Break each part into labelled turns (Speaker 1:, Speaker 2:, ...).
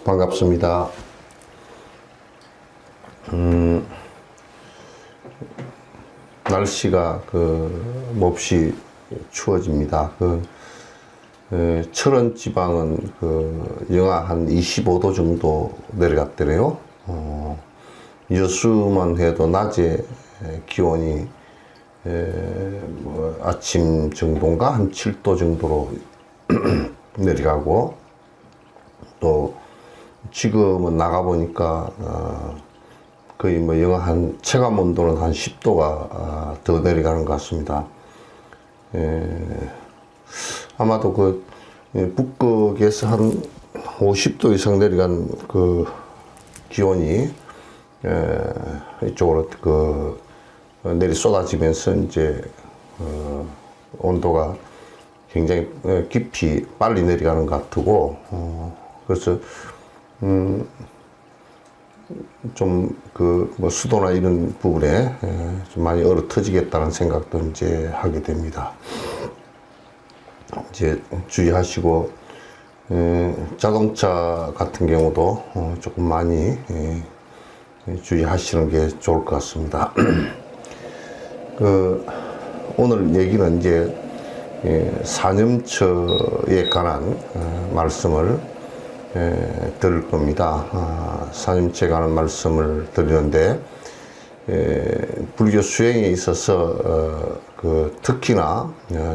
Speaker 1: 반갑습니다. 날씨가 몹시 추워집니다. 철원 지방은 영하 한 25도 정도 내려갔더래요. 여수만 해도 낮에 기온이 아침 정도인가 한 7도 정도로 내려가고, 또 지금은 나가보니까 거의 영하 한 체감 온도는 한 10도가 더 내려가는 것 같습니다. 아마도 북극에서 한 50도 이상 내려간 기온이 이쪽으로 내리 쏟아지면서 이제 온도가 굉장히 깊이 빨리 내려가는 것 같고, 그래서 좀 수도나 이런 부분에 좀 많이 얼어 터지겠다는 생각도 이제 하게 됩니다. 이제 주의하시고, 자동차 같은 경우도 조금 많이 주의하시는 게 좋을 것 같습니다. 오늘 얘기는 이제 산염처에 관한 말씀을 들을 겁니다. 산염처에 관한 말씀을 드리는데, 불교 수행에 있어서 특히나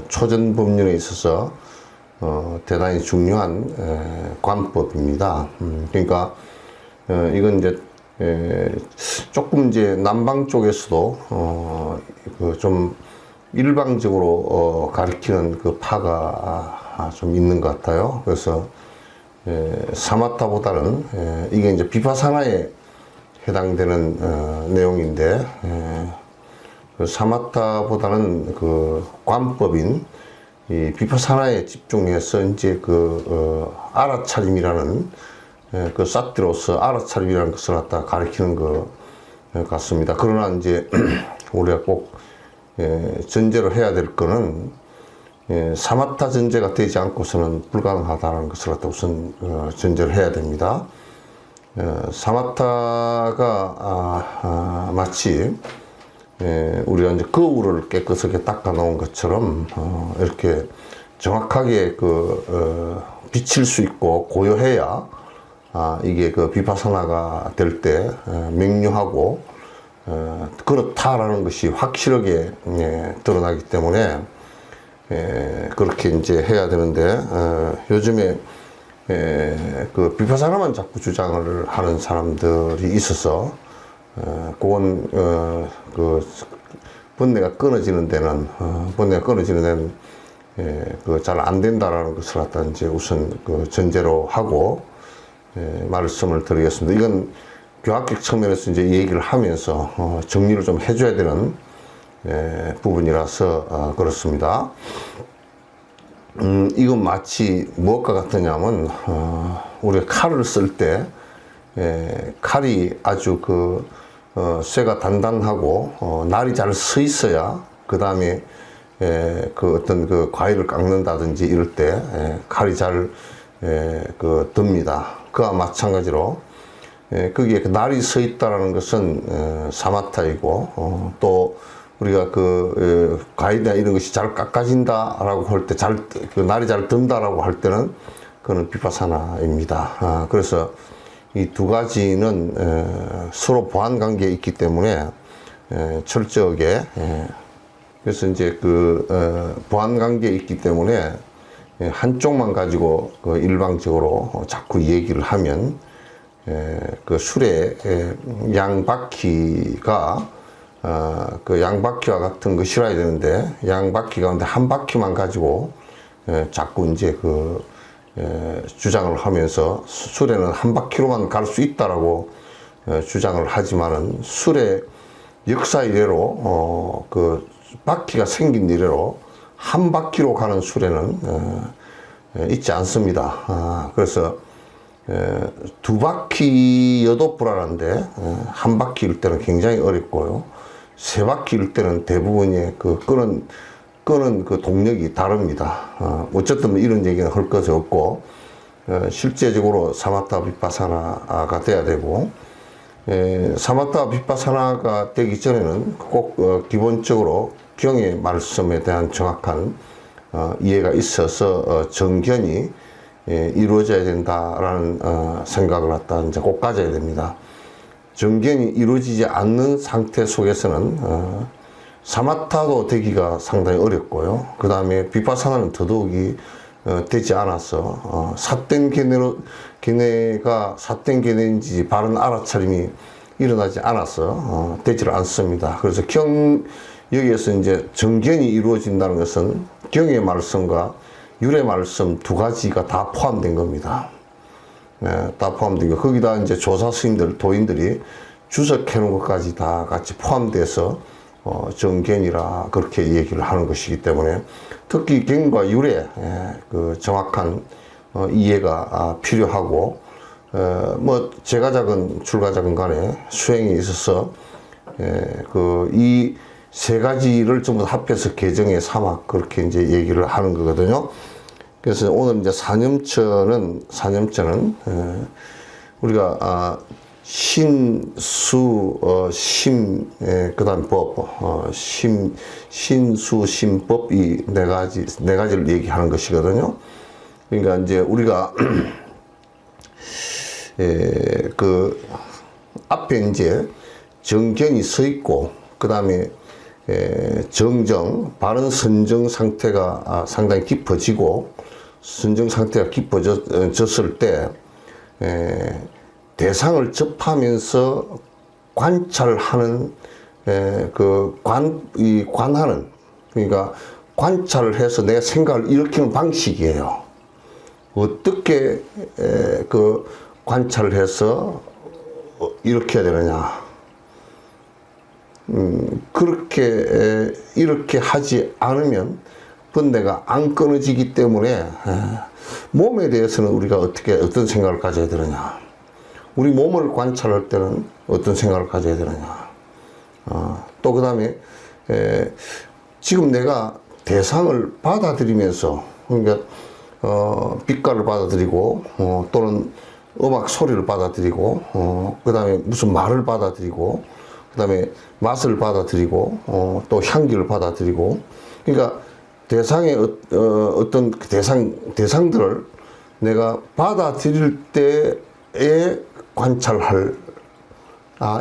Speaker 1: 초전법륜에 있어서 대단히 중요한 관법입니다. 그러니까 이건 이제 조금 이제 남방 쪽에서도 좀 일방적으로 가리키는 파가 좀 있는 것 같아요. 그래서 사마타보다는 이게 이제 비파사나에 해당되는 내용인데, 사마타보다는 관법인 이 비파사나에 집중해서 이제 알아차림이라는 사티로서 알아차림이라는 것을 갖다 가리키는 것 같습니다. 그러나 이제 우리가 꼭 전제로 해야 될 거는 사마타 전제가 되지 않고서는 불가능하다는 것을 갖다 우선 전제를 해야 됩니다. 사마타가 마치 우리가 이제 거울을 깨끗하게 닦아 놓은 것처럼 이렇게 정확하게 비칠 수 있고 고요해야 이게 비파사나가 될 때 명료하고 그렇다라는 것이 확실하게 드러나기 때문에 그렇게 이제 해야 되는데, 요즘에 비파사나만 자꾸 주장을 하는 사람들이 있어서 그건 번뇌가 끊어지는 데는 잘 안 된다라는 것을 갖다 이제 우선 전제로 하고 말씀을 드리겠습니다. 이건 교학적 측면에서 이제 얘기를 하면서 정리를 좀 해줘야 되는 부분이라서 그렇습니다. 이건 마치 무엇과 같으냐면, 우리가 칼을 쓸 때 칼이 아주 쇠가 단단하고 날이 잘 서 있어야 그 다음에 어떤 과일을 깎는다든지 이럴 때 칼이 잘 듭니다. 그와 마찬가지로 거기에 날이 서 있다라는 것은 사마타이고, 또 우리가 과일이나 이런 것이 잘 깎아진다라고 할 때, 날이 잘 든다라고 할 때는 그는 비파사나입니다. 그래서 이 두 가지는 서로 보완 관계에 있기 때문에 철저하게 그래서 이제 그 보완 관계에 있기 때문에 한쪽만 가지고 그 일방적으로 자꾸 얘기를 하면 그 술의 양바퀴가 그 양바퀴와 같은 것이라야 되는데 양바퀴 가운데 한 바퀴만 가지고 자꾸 이제 그 주장을 하면서 술에는 한 바퀴로만 갈 수 있다라고 주장을 하지만은 술의 역사 이래로 그 바퀴가 생긴 이래로 한 바퀴로 가는 술에는 있지 않습니다. 그래서 두 바퀴여도 불안한데 한 바퀴일 때는 굉장히 어렵고요. 세 바퀴일 때는 대부분의 그 끄는 그 동력이 다릅니다. 어쨌든 이런 얘기는 할 것이 없고 실제적으로 사마타 비파사나가 돼야 되고 사마타 비파사나가 되기 전에는 꼭 기본적으로 경의 말씀에 대한 정확한 이해가 있어서 정견이 이루어져야 된다라는 생각을 갖다 이제 꼭 가져야 됩니다. 정견이 이루어지지 않는 상태 속에서는 사마타도 되기가 상당히 어렵고요. 그 다음에 비파사나는 더더욱이 되지 않아서 삿된 견해가 삿된 견해인지 바른 알아차림이 일어나지 않아서 되지를 않습니다. 그래서 여기에서 이제 정견이 이루어진다는 것은 경의 말씀과 율의 말씀 두 가지가 다 포함된 겁니다. 다 포함되고 거기다 이제 조사 스님들 도인들이 주석해 놓은 것까지 다 같이 포함돼서 정견이라 그렇게 얘기를 하는 것이기 때문에 특히 경과 율의 그 정확한 이해가 필요하고 뭐 제가작은 출가작은 간에 수행에 있어서 그 이 세 가지를 전부 다 합해서 개정의 사막 그렇게 이제 얘기를 하는 거거든요. 그래서 오늘 이제 사념처는 우리가 신수 심 그다음 법 신수 심법 이 네 가지를 얘기하는 것이거든요. 그러니까 이제 우리가 그 앞에 이제 정견이 서 있고 그다음에 정정 바른 선정 상태가 상당히 깊어지고 선정 상태가 깊어졌을 때 대상을 접하면서 관찰하는 관하는 그러니까 관찰을 해서 내 생각을 일으키는 방식이에요. 어떻게 그 관찰을 해서 일으켜야 되느냐. 그렇게 이렇게 하지 않으면 번뇌가 안 끊어지기 때문에 몸에 대해서는 우리가 어떤 생각을 가져야 되느냐. 우리 몸을 관찰할 때는 어떤 생각을 가져야 되느냐. 또 그 다음에 지금 내가 대상을 받아들이면서 그러니까 빛깔을 받아들이고 또는 음악 소리를 받아들이고 그 다음에 무슨 말을 받아들이고 그 다음에 맛을 받아들이고 또 향기를 받아들이고 그러니까 대상의 어떤 대상들을 내가 받아들일 때에 관찰할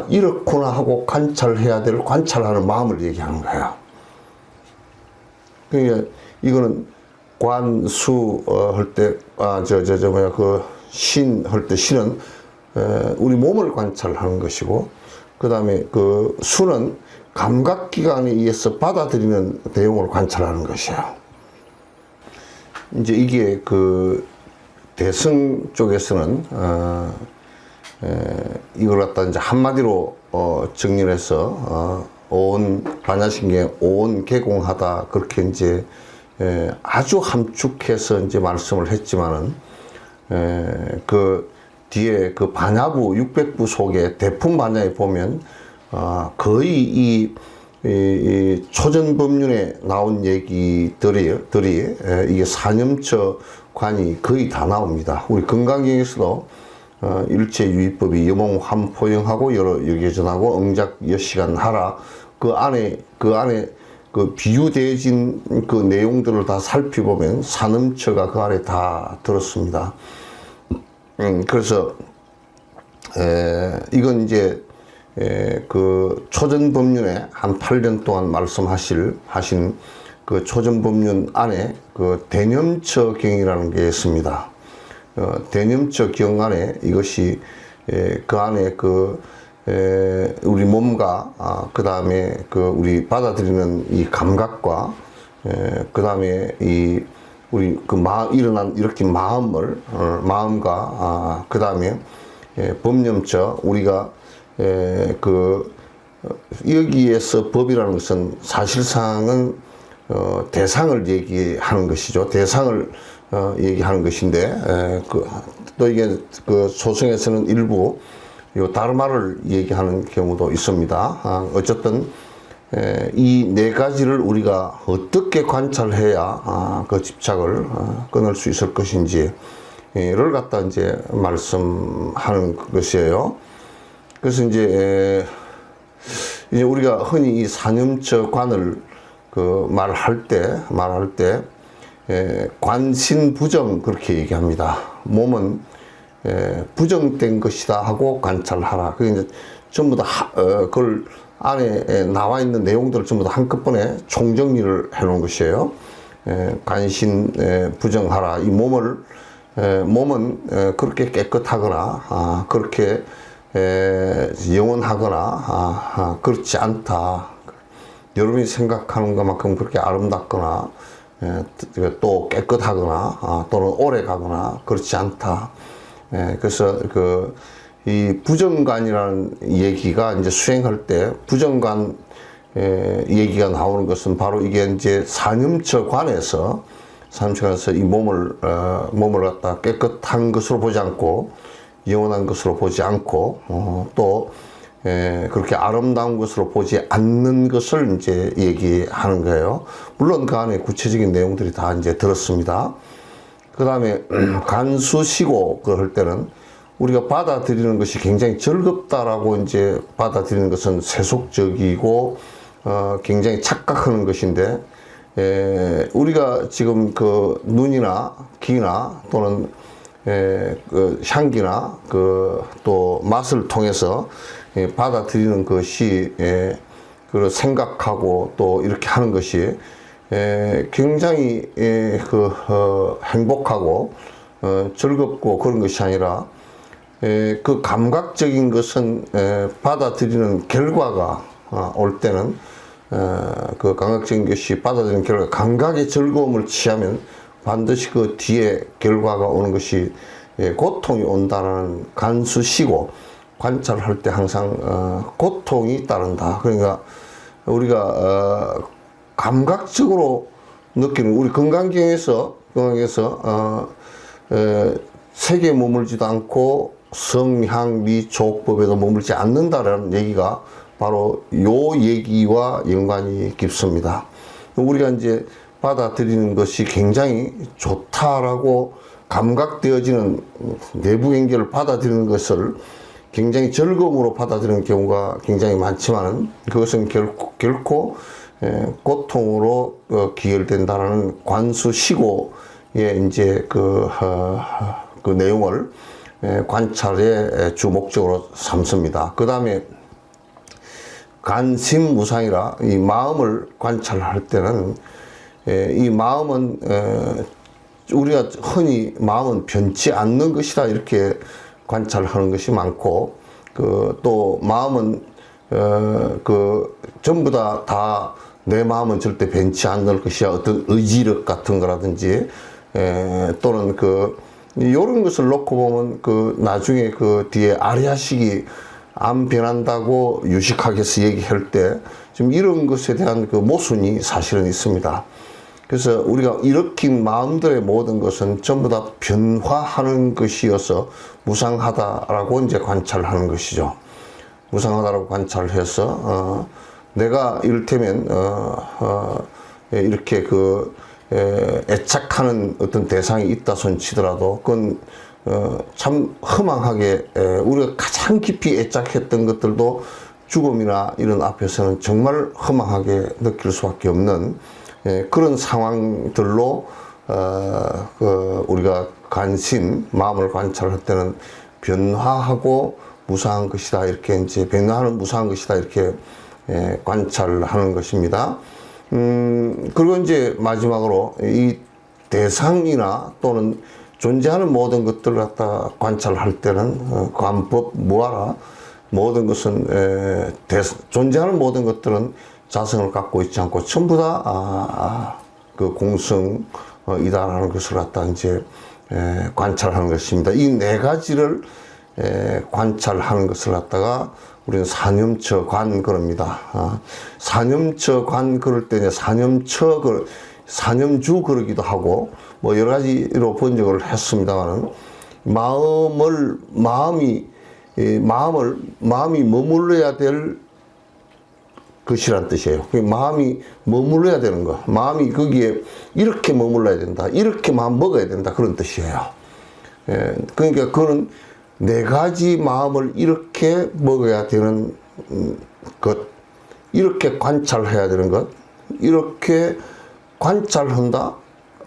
Speaker 1: 이렇구나 하고 관찰해야 될 관찰하는 마음을 얘기하는 거야. 그러니까 이거는 관수 할 때 신 할 때 신은 우리 몸을 관찰하는 것이고 그 다음에 그 수는 감각기관에 의해서 받아들이는 내용을 관찰하는 것이에요. 이제 이게 그 대승 쪽에서는 이걸 갖다 이제 한마디로 정리를 해서 온 반야신경 온 개공하다 그렇게 이제 아주 함축해서 이제 말씀을 했지만은 그 뒤에 그 반야부 600부 속에 대품 반야에 보면 거의 이 초전법륜에 나온 얘기들이 이게 사념처 관이 거의 다 나옵니다. 우리 건강경에서도 일체유의법이 여몽 함포영하고 여러 여계전하고 응작 여시간 하라 그 안에 그 비유되어진 그 내용들을 다 살펴보면 사념처가 그 안에 다 들었습니다. 그래서 이건 이제 그 초전법륜에 한 8년 동안 하신 그 초전법륜 안에 그 대념처경이라는 게 있습니다. 대념처경 안에 이것이 그 안에 우리 몸과 그 다음에 우리 받아들이는 이 감각과 그 다음에 우리 일어난 이렇게 마음과 그 다음에 법념처 우리가 여기에서 법이라는 것은 사실상은 대상을 얘기하는 것이죠. 대상을 얘기하는 것인데 또 이게 소승에서는 일부 요 다르마를 얘기하는 경우도 있습니다. 어쨌든 이 네 가지를 우리가 어떻게 관찰해야 그 집착을 끊을 수 있을 것인지를 갖다 이제 말씀하는 것이에요. 그래서 이제 우리가 흔히 이 사념처관을 말할 때 관신부정 그렇게 얘기합니다. 몸은 부정된 것이다 하고 관찰하라. 그게 이제 전부 다 그걸 안에 나와 있는 내용들을 전부 다 한꺼번에 총정리를 해 놓은 것이에요. 관신 부정하라. 이 몸은 그렇게 깨끗하거나 그렇게 영원하거나 그렇지 않다. 여러분이 생각하는 것만큼 그렇게 아름답거나 또 깨끗하거나 또는 오래 가거나 그렇지 않다. 그래서 이 부정관이라는 얘기가 이제 수행할 때 부정관 얘기가 나오는 것은 바로 이게 이제 사념처관에서 이 몸을 갖다 깨끗한 것으로 보지 않고 영원한 것으로 보지 않고 또 그렇게 아름다운 것으로 보지 않는 것을 이제 얘기하는 거예요. 물론 그 안에 구체적인 내용들이 다 이제 들었습니다. 그 다음에 간수시고 그럴 때는 우리가 받아들이는 것이 굉장히 즐겁다라고 이제 받아들이는 것은 세속적이고 굉장히 착각하는 것인데 우리가 지금 눈이나 귀나 또는 향기나 또 맛을 통해서 받아들이는 것이 생각하고 또 이렇게 하는 것이 굉장히 행복하고 즐겁고 그런 것이 아니라 그 감각적인 것은 받아들이는 결과가 올 때는 그 감각적인 것이 받아들이는 결과 감각의 즐거움을 취하면 반드시 그 뒤에 결과가 오는 것이 고통이 온다는 간수시고 관찰할 때 항상 고통이 따른다. 그러니까 우리가 감각적으로 느끼는 우리 건강경에서 색에 머물지도 않고 성향 미촉법에도 머물지 않는다라는 얘기가 바로 요 얘기와 연관이 깊습니다. 우리가 이제 받아들이는 것이 굉장히 좋다라고 감각되어지는 내부 연결을 받아들이는 것을 굉장히 즐거움으로 받아들이는 경우가 굉장히 많지만 그것은 결코 고통으로 기혈된다라는 관수시고의 이제 그 내용을 관찰의 주 목적으로 삼습니다. 그 다음에 간심무상이라 이 마음을 관찰할 때는 이 마음은 우리가 흔히 마음은 변치 않는 것이다 이렇게 관찰하는 것이 많고 또 마음은 전부 다 내 마음은 절대 변치 않을 것이야 어떤 의지력 같은 거라든지 또는 이런 것을 놓고 보면 나중에 뒤에 아리아식이 안 변한다고 유식학에서 얘기할 때 지금 이런 것에 대한 모순이 사실은 있습니다. 그래서 우리가 일으킨 마음들의 모든 것은 전부 다 변화하는 것이어서 무상하다라고 이제 관찰하는 것이죠. 무상하다라고 관찰해서 내가 이를테면 이렇게 애착하는 어떤 대상이 있다 손치더라도 그건 참 허망하게 우리가 가장 깊이 애착했던 것들도 죽음이나 이런 앞에서는 정말 허망하게 느낄 수밖에 없는 그런 상황들로 우리가 마음을 관찰할 때는 변화하고 무사한 것이다. 이렇게 이제 변화는 무사한 것이다. 이렇게 관찰하는 것입니다. 그리고 이제 마지막으로 이 대상이나 또는 존재하는 모든 것들을 갖다 관찰할 때는 관법 무하라 모든 것은 존재하는 모든 것들은 자성을 갖고 있지 않고 전부 다 그 공성이다라는 것을 갖다 이제 관찰하는 것입니다. 이 네 가지를 관찰하는 것을 갖다가 우리는 사념처관 그럽니다. 사념처관 그럴 때 사념주 그러기도 하고 뭐 여러 가지로 번역을 했습니다만은 마음이 머물러야 될 것이란 뜻이에요. 마음이 머물러야 되는 거. 마음이 거기에 이렇게 머물러야 된다. 이렇게 마음 먹어야 된다. 그런 뜻이에요. 그러니까 그거는 네 가지 마음을 이렇게 먹어야 되는 것, 이렇게 관찰해야 되는 것, 이렇게 관찰한다.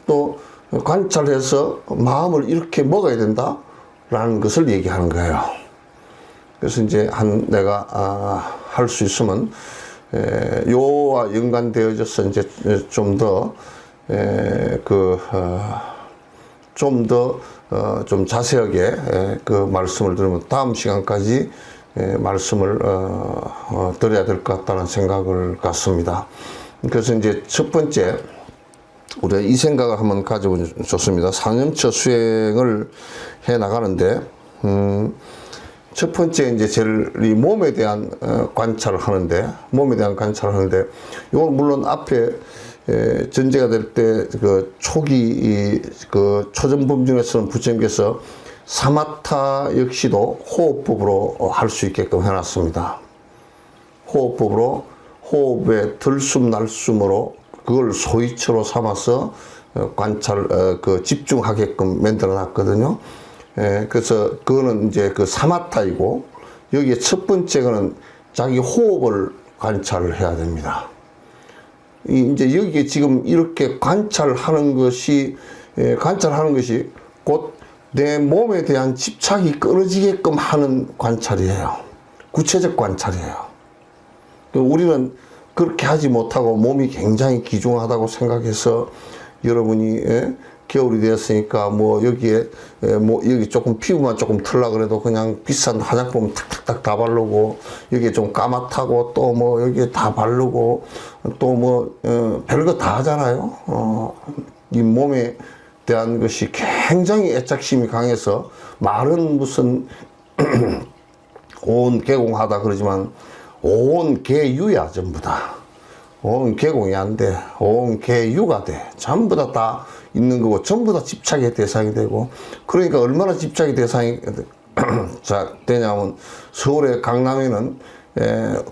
Speaker 1: 또 관찰해서 마음을 이렇게 먹어야 된다라는 것을 얘기하는 거예요. 그래서 이제 내가 할 수 있으면 요와 연관되어져서 이제 좀 더 좀 자세하게 그 말씀을 들으면 다음 시간까지 말씀을 드려야 될 것 같다는 생각을 갖습니다. 그래서 이제 첫 번째 우리가 이 생각을 한번 가져보면 좋습니다. 사념처 수행을 해 나가는데 첫 번째 이제 제일 이 몸에 대한 관찰을 하는데 이건 물론 앞에 전제가 될 때 그 초기 그 초전범 중에서는 부처님께서 사마타 역시도 호흡법으로 할 수 있게끔 해놨습니다. 호흡법으로 호흡의 들숨 날숨으로 그걸 소위처로 삼아서 관찰 집중하게끔 만들어 놨거든요. 그래서 그거는 이제 그 사마타이고 여기에 첫 번째는 자기 호흡을 관찰을 해야 됩니다. 이제 여기에 지금 이렇게 관찰하는 것이 곧 내 몸에 대한 집착이 끊어지게끔 하는 관찰이에요. 구체적 관찰이에요. 우리는 그렇게 하지 못하고 몸이 굉장히 귀중하다고 생각해서 여러분이 겨울이 되었으니까 뭐 여기에 여기 조금 피부만 조금 털라 그래도 그냥 비싼 화장품 탁탁탁 다 바르고 여기에 좀 까맣다고 또 뭐 여기에 다 바르고 또 뭐 별거 다 하잖아요. 이 몸에 대한 것이 굉장히 애착심이 강해서 말은 무슨 온 개공하다 그러지만 온 개유야 전부 다. 온 개공이 안 돼. 온 개유가 돼. 전부 다 있는 거고 전부 다 집착의 대상이 되고 그러니까 얼마나 집착의 대상이 되냐면 서울의 강남에는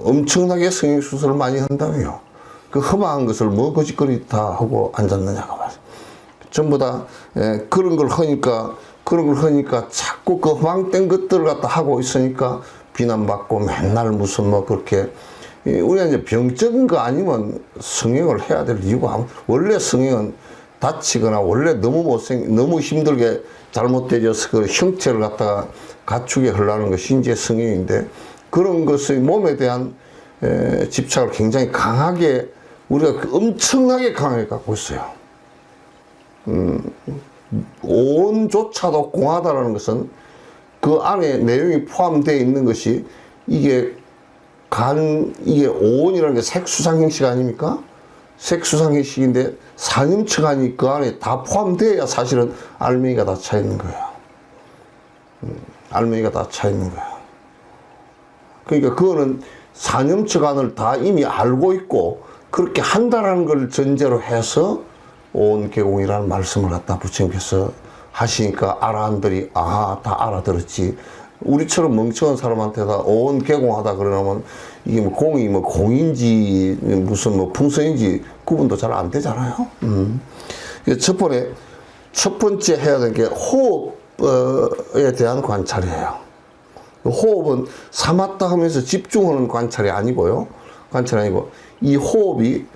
Speaker 1: 엄청나게 성형수술을 많이 한다며요. 그 험한 것을 뭐 거짓거리 다 하고 앉았느냐고 말이야. 전부 다 그런 걸 하니까 자꾸 그 험황된 것들을 갖다 하고 있으니까 비난받고 맨날 무슨 뭐 그렇게 우리가 이제 병적인 거 아니면 성형을 해야 될 이유가 원래 성형은 다치거나 원래 너무 힘들게 잘못되어서 그 형체를 갖다가 갖추게 하려는 것이 이제 성형인데 그런 것의 몸에 대한 집착을 굉장히 강하게 우리가 엄청나게 강하게 갖고 있어요. 오온조차도 공하다라는 것은 그 안에 내용이 포함되어 있는 것이 이게 오온이라는 게 색수상형식 아닙니까? 색수상형식인데 사념처관이 그 안에 다 포함되어야 사실은 알맹이가 다 차 있는 거예요. 알맹이가 다 차 있는 거예요. 그러니까 그거는 사념처관을 다 이미 알고 있고 그렇게 한다라는 걸 전제로 해서 오온개공이라는 말씀을 갖다 부처님께서 하시니까 아라한들이 다 알아들었지. 우리처럼 멍청한 사람한테다 오온개공하다 그러면 이게 뭐 공이 뭐 공인지 무슨 뭐 풍선인지 구분도 잘 안 되잖아요. 첫 번째 해야 되는 게 호흡에 대한 관찰이에요. 호흡은 사마타 하면서 집중하는 관찰이 아니고요. 관찰이 아니고 이 호흡이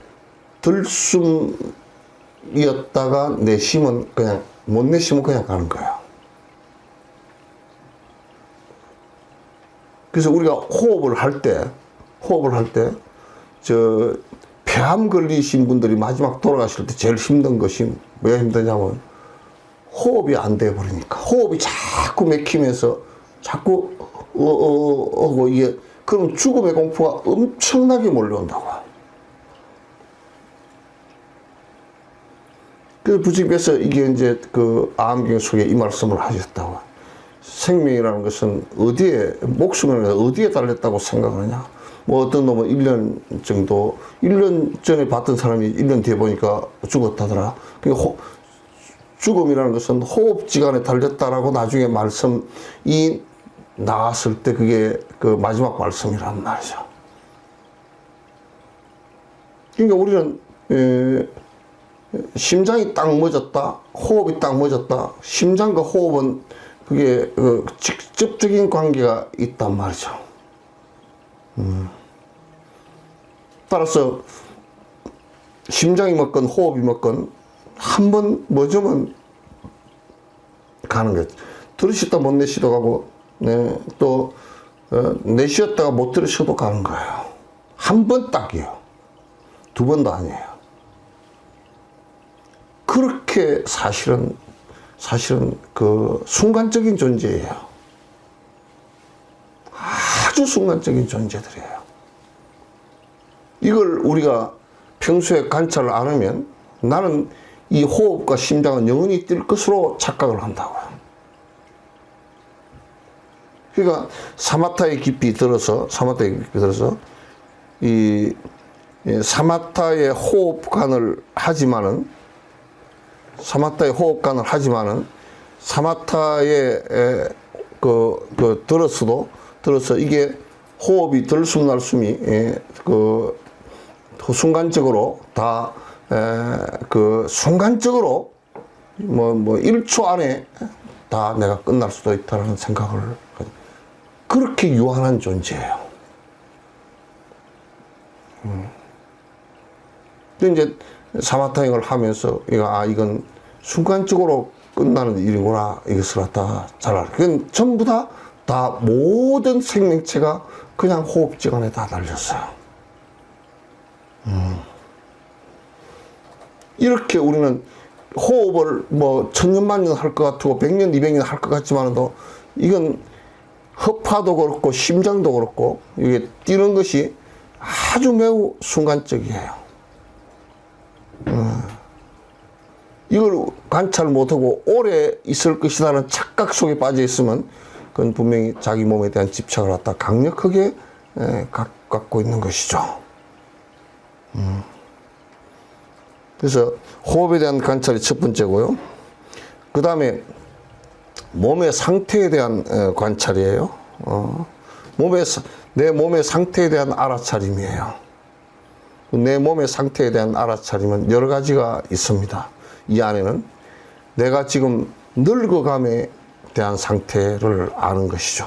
Speaker 1: 들숨이었다가 내쉬면 그냥 못 내쉬면 그냥 가는 거예요. 그래서 우리가 호흡을 할 때, 폐암 걸리신 분들이 마지막 돌아가실 때 제일 힘든 것이 왜 힘드냐면 호흡이 안 돼 버리니까. 호흡이 자꾸 막히면서 자꾸 하고 이게 그럼 죽음의 공포가 엄청나게 몰려온다고. 그래서 부처님께서 이게 이제 그 암경 속에 이 말씀을 하셨다고. 생명이라는 것은 어디에, 목숨은 어디에 달렸다고 생각하느냐. 뭐 어떤 놈은 1년 정도, 1년 전에 봤던 사람이 1년 뒤에 보니까 죽었다더라. 그러니까 죽음이라는 것은 호흡지간에 달렸다라고 나중에 말씀이 나왔을 때 그게 그 마지막 말씀이란 말이죠. 그러니까 우리는 심장이 딱 멎었다, 호흡이 딱 멎었다. 심장과 호흡은 그게 직접적인 관계가 있단 말이죠. 따라서 심장이 멎건 호흡이 멎건 한 번 멎으면 가는 거죠. 들으셨다 못 내쉬도 가고, 네, 또 내쉬었다가 못 들으셔도 가는 거예요. 한 번 딱이에요. 두 번도 아니에요. 그렇게 사실은 그 순간적인 존재예요. 아주 순간적인 존재들이에요. 이걸 우리가 평소에 관찰을 안 하면 나는 이 호흡과 심장은 영원히 뛸 것으로 착각을 한다고요. 그러니까 사마타의 깊이 들어서 이 사마타의 호흡관을 하지만은 사마타의 들어서 이게 호흡이 들숨 날숨이 순간적으로 다 순간적으로 뭐 1초 안에 다 내가 끝날 수도 있다는 생각을, 그렇게 유한한 존재예요. 근데 이제 사마타행을 하면서 이건 순간적으로 끝나는 일이구나, 이것을 갖다 잘 알아. 그건 전부 다 모든 생명체가 그냥 호흡지간에 다 달렸어요. 이렇게 우리는 호흡을 뭐 1000년 할 것 같고 100년, 200년 할 것 같지만도 이건 허파도 그렇고 심장도 그렇고 이게 뛰는 것이 아주 매우 순간적이에요. 이걸 관찰 못하고 오래 있을 것이라는 착각 속에 빠져 있으면 그건 분명히 자기 몸에 대한 집착을 갖다 강력하게 갖고 있는 것이죠. 그래서 호흡에 대한 관찰이 첫 번째고요. 그 다음에 몸의 상태에 대한 관찰이에요. 내 몸의 상태에 대한 알아차림이에요. 내 몸의 상태에 대한 알아차림은 여러 가지가 있습니다. 이 안에는 내가 지금 늙어감에 대한 상태를 아는 것이죠.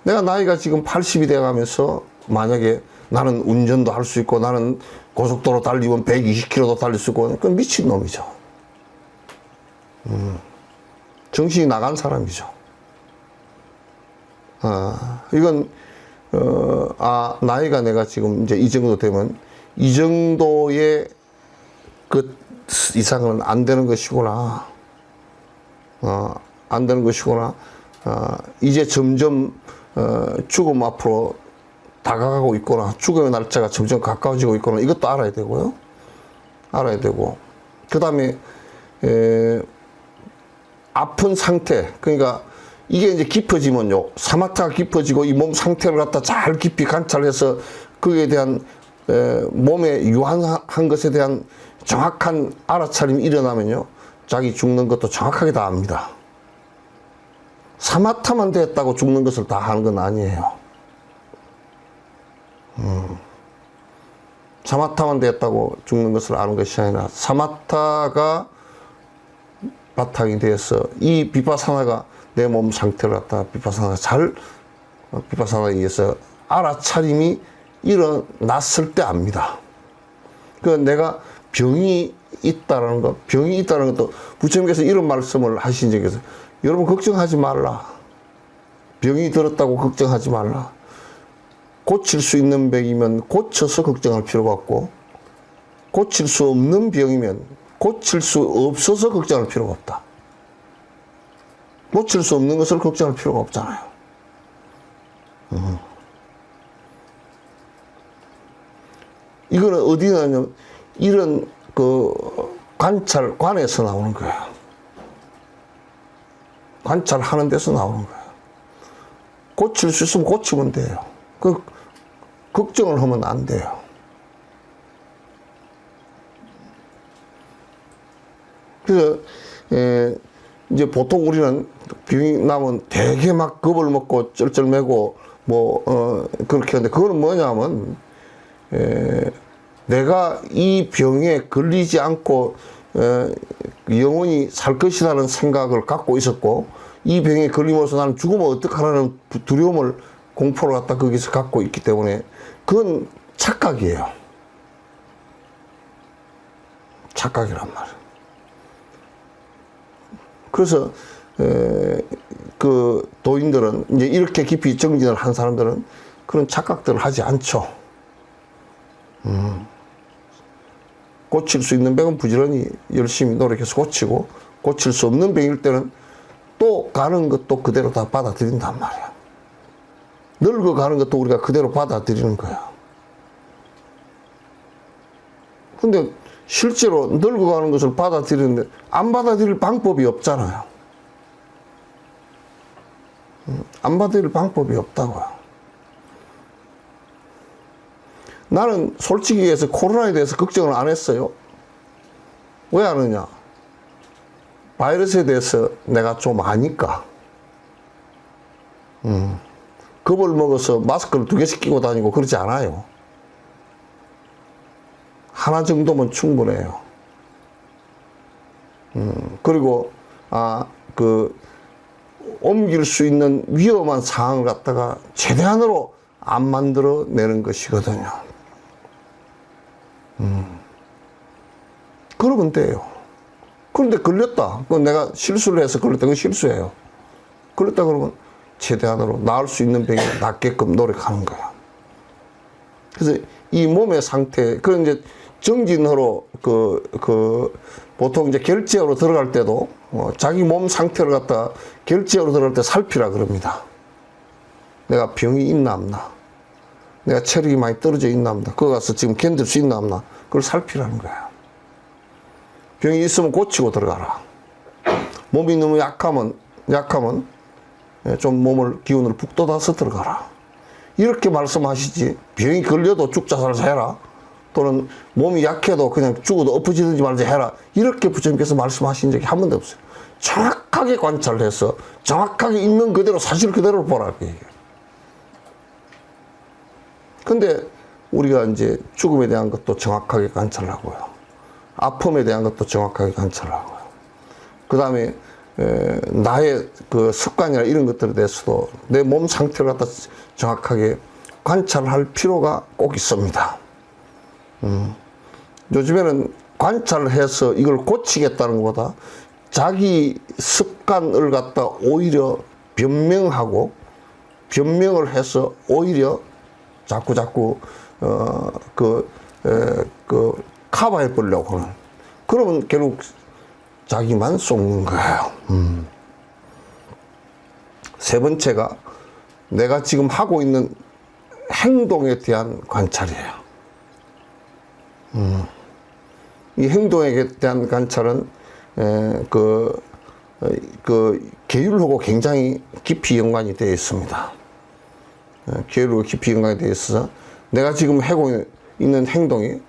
Speaker 1: 내가 나이가 지금 80이 돼가면서 만약에 나는 운전도 할 수 있고 나는 고속도로 달리면 120km도 달릴 수 있고, 그건 미친놈이죠. 정신이 나간 사람이죠. 이건 나이가 내가 지금 이제 이 정도 되면 이 정도의 그 이상은 안 되는 것이구나. 안 되는 것이구나. 이제 점점 죽음 앞으로 다가가고 있구나. 죽음의 날짜가 점점 가까워지고 있구나. 이것도 알아야 되고요. 알아야 되고. 그 다음에 아픈 상태. 그러니까 이게 이제 깊어지면요. 사마타가 깊어지고 이 몸 상태를 갖다 잘 깊이 관찰해서 그에 대한 몸에 유한한 것에 대한 정확한 알아차림이 일어나면요. 자기 죽는 것도 정확하게 다 압니다. 사마타만 됐다고 죽는 것을 다 하는 건 아니에요. 사마타만 됐다고 죽는 것을 아는 것이 아니라 사마타가 바탕이 되어서 이 비파사나가 내 몸 상태를 갖다 비파사나에 의해서 알아차림이 일어났을 때 압니다. 그 내가 병이 있다는 것도 부처님께서 이런 말씀을 하신 적이 있어요. 여러분 걱정하지 말라. 병이 들었다고 걱정하지 말라. 고칠 수 있는 병이면 고쳐서 걱정할 필요가 없고, 고칠 수 없는 병이면 고칠 수 없어서 걱정할 필요가 없다. 고칠 수 없는 것을 걱정할 필요가 없잖아요. 이거는 어디 나냐면, 이런 관찰관에서 나오는 거야. 관찰하는 데서 나오는 거야. 고칠 수 있으면 고치면 돼요. 걱정을 하면 안 돼요. 그래서, 이제 보통 우리는 병이 나면 되게 막 겁을 먹고 쩔쩔매고 그렇게 하는데, 그거는 뭐냐면, 내가 이 병에 걸리지 않고 영원히 살 것이라는 생각을 갖고 있었고, 이 병에 걸림으로써 나는 죽으면 어떡하라는 두려움을, 공포를 갖다 거기서 갖고 있기 때문에 그건 착각이에요. 착각이란 말이에요. 그래서 그 도인들은 이제 이렇게 깊이 정진을 한 사람들은 그런 착각들을 하지 않죠. 고칠 수 있는 병은 부지런히 열심히 노력해서 고치고, 고칠 수 없는 병일 때는 또 가는 것도 그대로 다 받아들인단 말이야. 늙어가는 것도 우리가 그대로 받아들이는 거야. 근데 실제로 늙어가는 것을 받아들이는데 안 받아들일 방법이 없잖아요. 안 받아들일 방법이 없다고요. 나는 솔직히 얘기해서 코로나에 대해서 걱정을 안 했어요. 왜 안 하냐? 바이러스에 대해서 내가 좀 아니까. 겁을 먹어서 마스크를 2개씩 끼고 다니고 그러지 않아요. 하나 정도면 충분해요. 그리고, 옮길 수 있는 위험한 상황을 갖다가 최대한으로 안 만들어내는 것이거든요. 그러면 돼요. 그런데 걸렸다. 그건 내가 실수를 해서 걸렸다. 그건 실수예요. 걸렸다 그러면 최대한으로 나을 수 있는 병이 낫게끔 노력하는 거야. 그래서 이 몸의 상태, 그런 이제 정진하러 보통 이제 결제하러 들어갈 때도 자기 몸 상태를 갖다 결제하러 들어갈 때 살피라 그럽니다. 내가 병이 있나 없나, 내가 체력이 많이 떨어져 있나 없나, 그거 가서 지금 견딜 수 있나 없나, 그걸 살피라는 거야. 병이 있으면 고치고 들어가라. 몸이 너무 약하면 좀 몸을, 기운을 북돋아서 들어가라. 이렇게 말씀하시지, 병이 걸려도 죽자살자 해라, 또는 몸이 약해도 그냥 죽어도 엎어지든지 말지 해라, 이렇게 부처님께서 말씀하신 적이 한 번도 없어요. 정확하게 관찰해서 정확하게 있는 그대로, 사실 그대로 보라. 근데 우리가 이제 죽음에 대한 것도 정확하게 관찰하고요, 아픔에 대한 것도 정확하게 관찰하고요, 그 다음에 나의 그 습관이나 이런 것들에 대해서도 내 몸 상태를 갖다 정확하게 관찰할 필요가 꼭 있습니다. 요즘에는 관찰해서 이걸 고치겠다는 것보다 자기 습관을 갖다 오히려 변명을 해서 오히려 자꾸 커버해 버리려고 하는, 그러면 결국 자기만 속는 거예요. 세 번째가 내가 지금 하고 있는 행동에 대한 관찰이에요. 이 행동에 대한 관찰은 계율하고 굉장히 깊이 연관이 되어 있습니다. 계율하고 깊이 연관이 되어 있어서 내가 지금 하고 있는 행동이,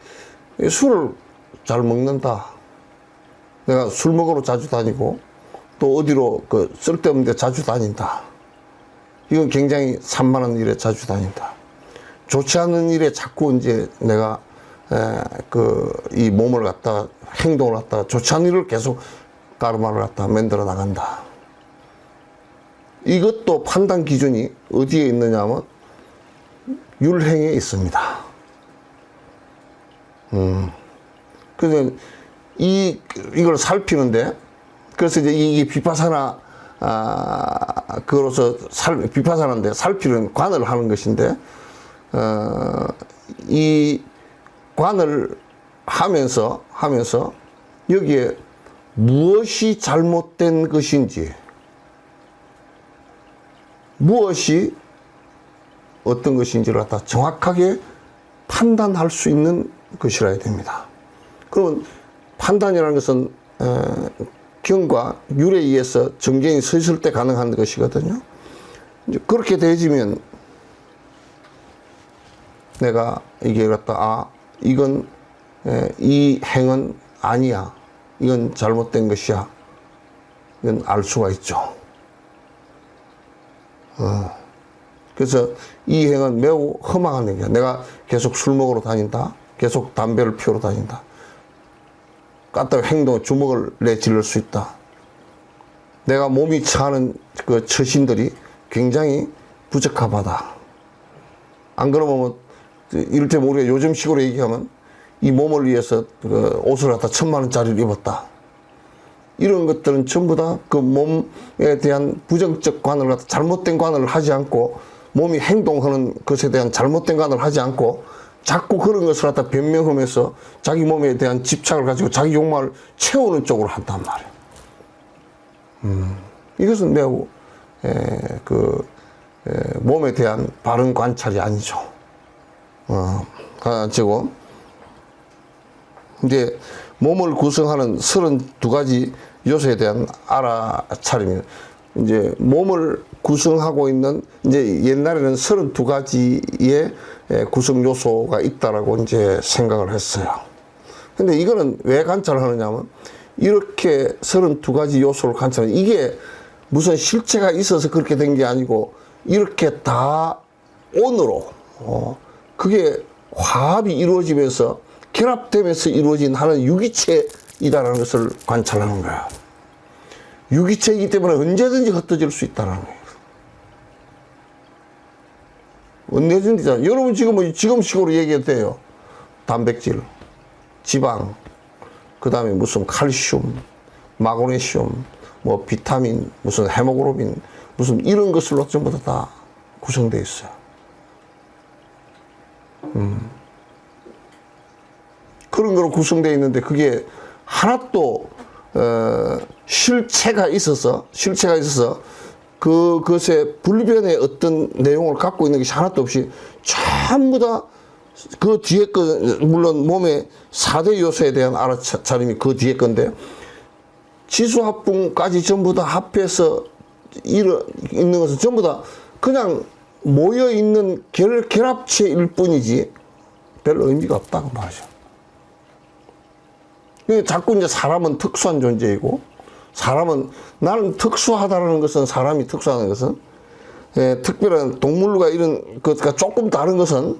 Speaker 1: 술을 잘 먹는다, 내가 술 먹으러 자주 다니고 또 어디로 쓸데없는 데 자주 다닌다, 이건 굉장히 산만한 일에 자주 다닌다, 좋지 않은 일에 자꾸 이제 내가 이 몸을 갖다, 행동을 갖다, 좋지 않은 일을 계속 가르마를 갖다 만들어 나간다. 이것도 판단 기준이 어디에 있느냐 하면 율행에 있습니다. 그래서 이걸 살피는데, 그래서 이제 이게 비파사나 그로서 비파산한데 살피는 관을 하는 것인데, 이 관을 하면서 여기에 무엇이 잘못된 것인지, 무엇이 어떤 것인지를 갖다 정확하게 판단할 수 있는 것이라 해야 됩니다. 그러면 판단이라는 것은 경과 율에 의해서 정견이 서 있을 때 가능한 것이거든요. 이제 그렇게 되어지면 내가 이게 갖다 이건 이 행은 아니야, 이건 잘못된 것이야, 이건 알 수가 있죠. 그래서 이 행은 매우 험악한 행위야. 내가 계속 술 먹으러 다닌다, 계속 담배를 피우러 다닌다, 까딱 행동, 주먹을 내질를 수 있다. 내가 몸이 처하는 그 처신들이 굉장히 부적합하다. 안 그러면 이를테면 우리가 요즘식으로 얘기하면 이 몸을 위해서 그 옷을 갖다 1,000,000원짜리를 입었다. 이런 것들은 전부 다 그 몸에 대한 부정적 관을 갖다 잘못된 관을 하지 않고, 몸이 행동하는 것에 대한 잘못된 관을 하지 않고 자꾸 그런 것을 갖다 변명하면서 자기 몸에 대한 집착을 가지고 자기 욕망을 채우는 쪽으로 한단 말이에요. 이것은 매우 몸에 대한 바른 관찰이 아니죠. 가지고 이제 몸을 구성하는 32가지 요소에 대한 알아차림이, 이제 몸을 구성하고 있는, 이제 옛날에는 32가지의 구성 요소가 있다라고 이제 생각을 했어요. 근데 이거는 왜 관찰을 하느냐면, 이렇게 32가지 요소를 관찰하는, 이게 무슨 실체가 있어서 그렇게 된 게 아니고, 이렇게 다 온으로, 그게 화합이 이루어지면서 결합되면서 이루어진 하나의 유기체이다라는 것을 관찰하는 거야. 유기체이기 때문에 언제든지 흩어질 수 있다는 거예요. 언제든지. 여러분 지금 식으로 얘기해도 돼요. 단백질, 지방, 그 다음에 무슨 칼슘, 마그네슘, 뭐 비타민, 무슨 헤모글로빈, 무슨 이런 것으로 전부 다 구성되어 있어요. 그런 거로 구성되어 있는데, 그게 하나도 실체가 있어서 그것의 불변의 어떤 내용을 갖고 있는 것이 하나도 없이 전부 다 그 뒤에 거, 물론 몸의 4대 요소에 대한 알아차림이 그 뒤에 건데, 지수합분까지 전부 다 합해서 있는 것은 전부 다 그냥 모여 있는 결합체일 뿐이지 별 의미가 없다고 말이죠. 자꾸 이제 사람은 특수한 존재이고, 나는 특수하다는 것은, 사람이 특수하다는 것은, 특별한 동물과 이런 것과 조금 다른 것은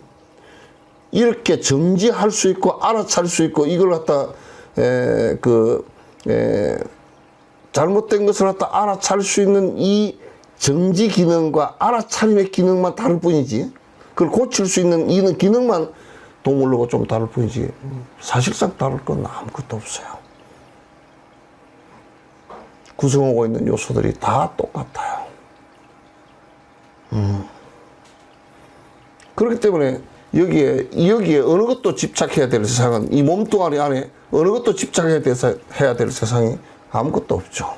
Speaker 1: 이렇게 정지할 수 있고 알아차릴 수 있고, 이걸 갖다 잘못된 것을 갖다 알아차릴 수 있는 이 정지 기능과 알아차림의 기능만 다를 뿐이지, 그걸 고칠 수 있는 이 기능만 동물하고 좀 다를 뿐이지 사실상 다를 건 아무것도 없어요. 구성하고 있는 요소들이 다 똑같아요. 그렇기 때문에 여기에 어느 것도 집착해야 될 세상은, 이 몸뚱아리 안에 어느 것도 집착해야 될 세상이 아무것도 없죠.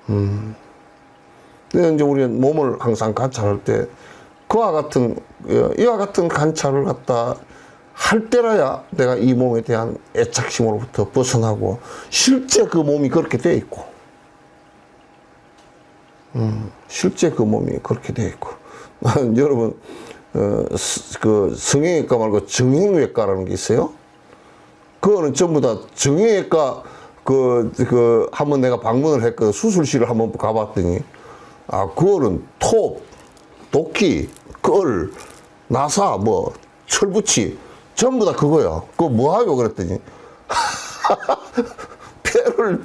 Speaker 1: 근데 이제 우리는 몸을 항상 관찰할 때 이와 같은 관찰을 갖다 할 때라야 내가 이 몸에 대한 애착심으로부터 벗어나고, 실제 그 몸이 그렇게 돼 있고, 실제 그 몸이 그렇게 돼 있고. 여러분, 그 성형외과 말고 정형외과라는 게 있어요. 그거는 전부 다 정형외과, 한번 내가 방문을 했거든. 수술실을 한번 가봤더니, 그거는 톱, 도끼, 끌, 나사, 뭐, 철붙이, 전부 다 그거야. 그거 뭐 하요? 그랬더니,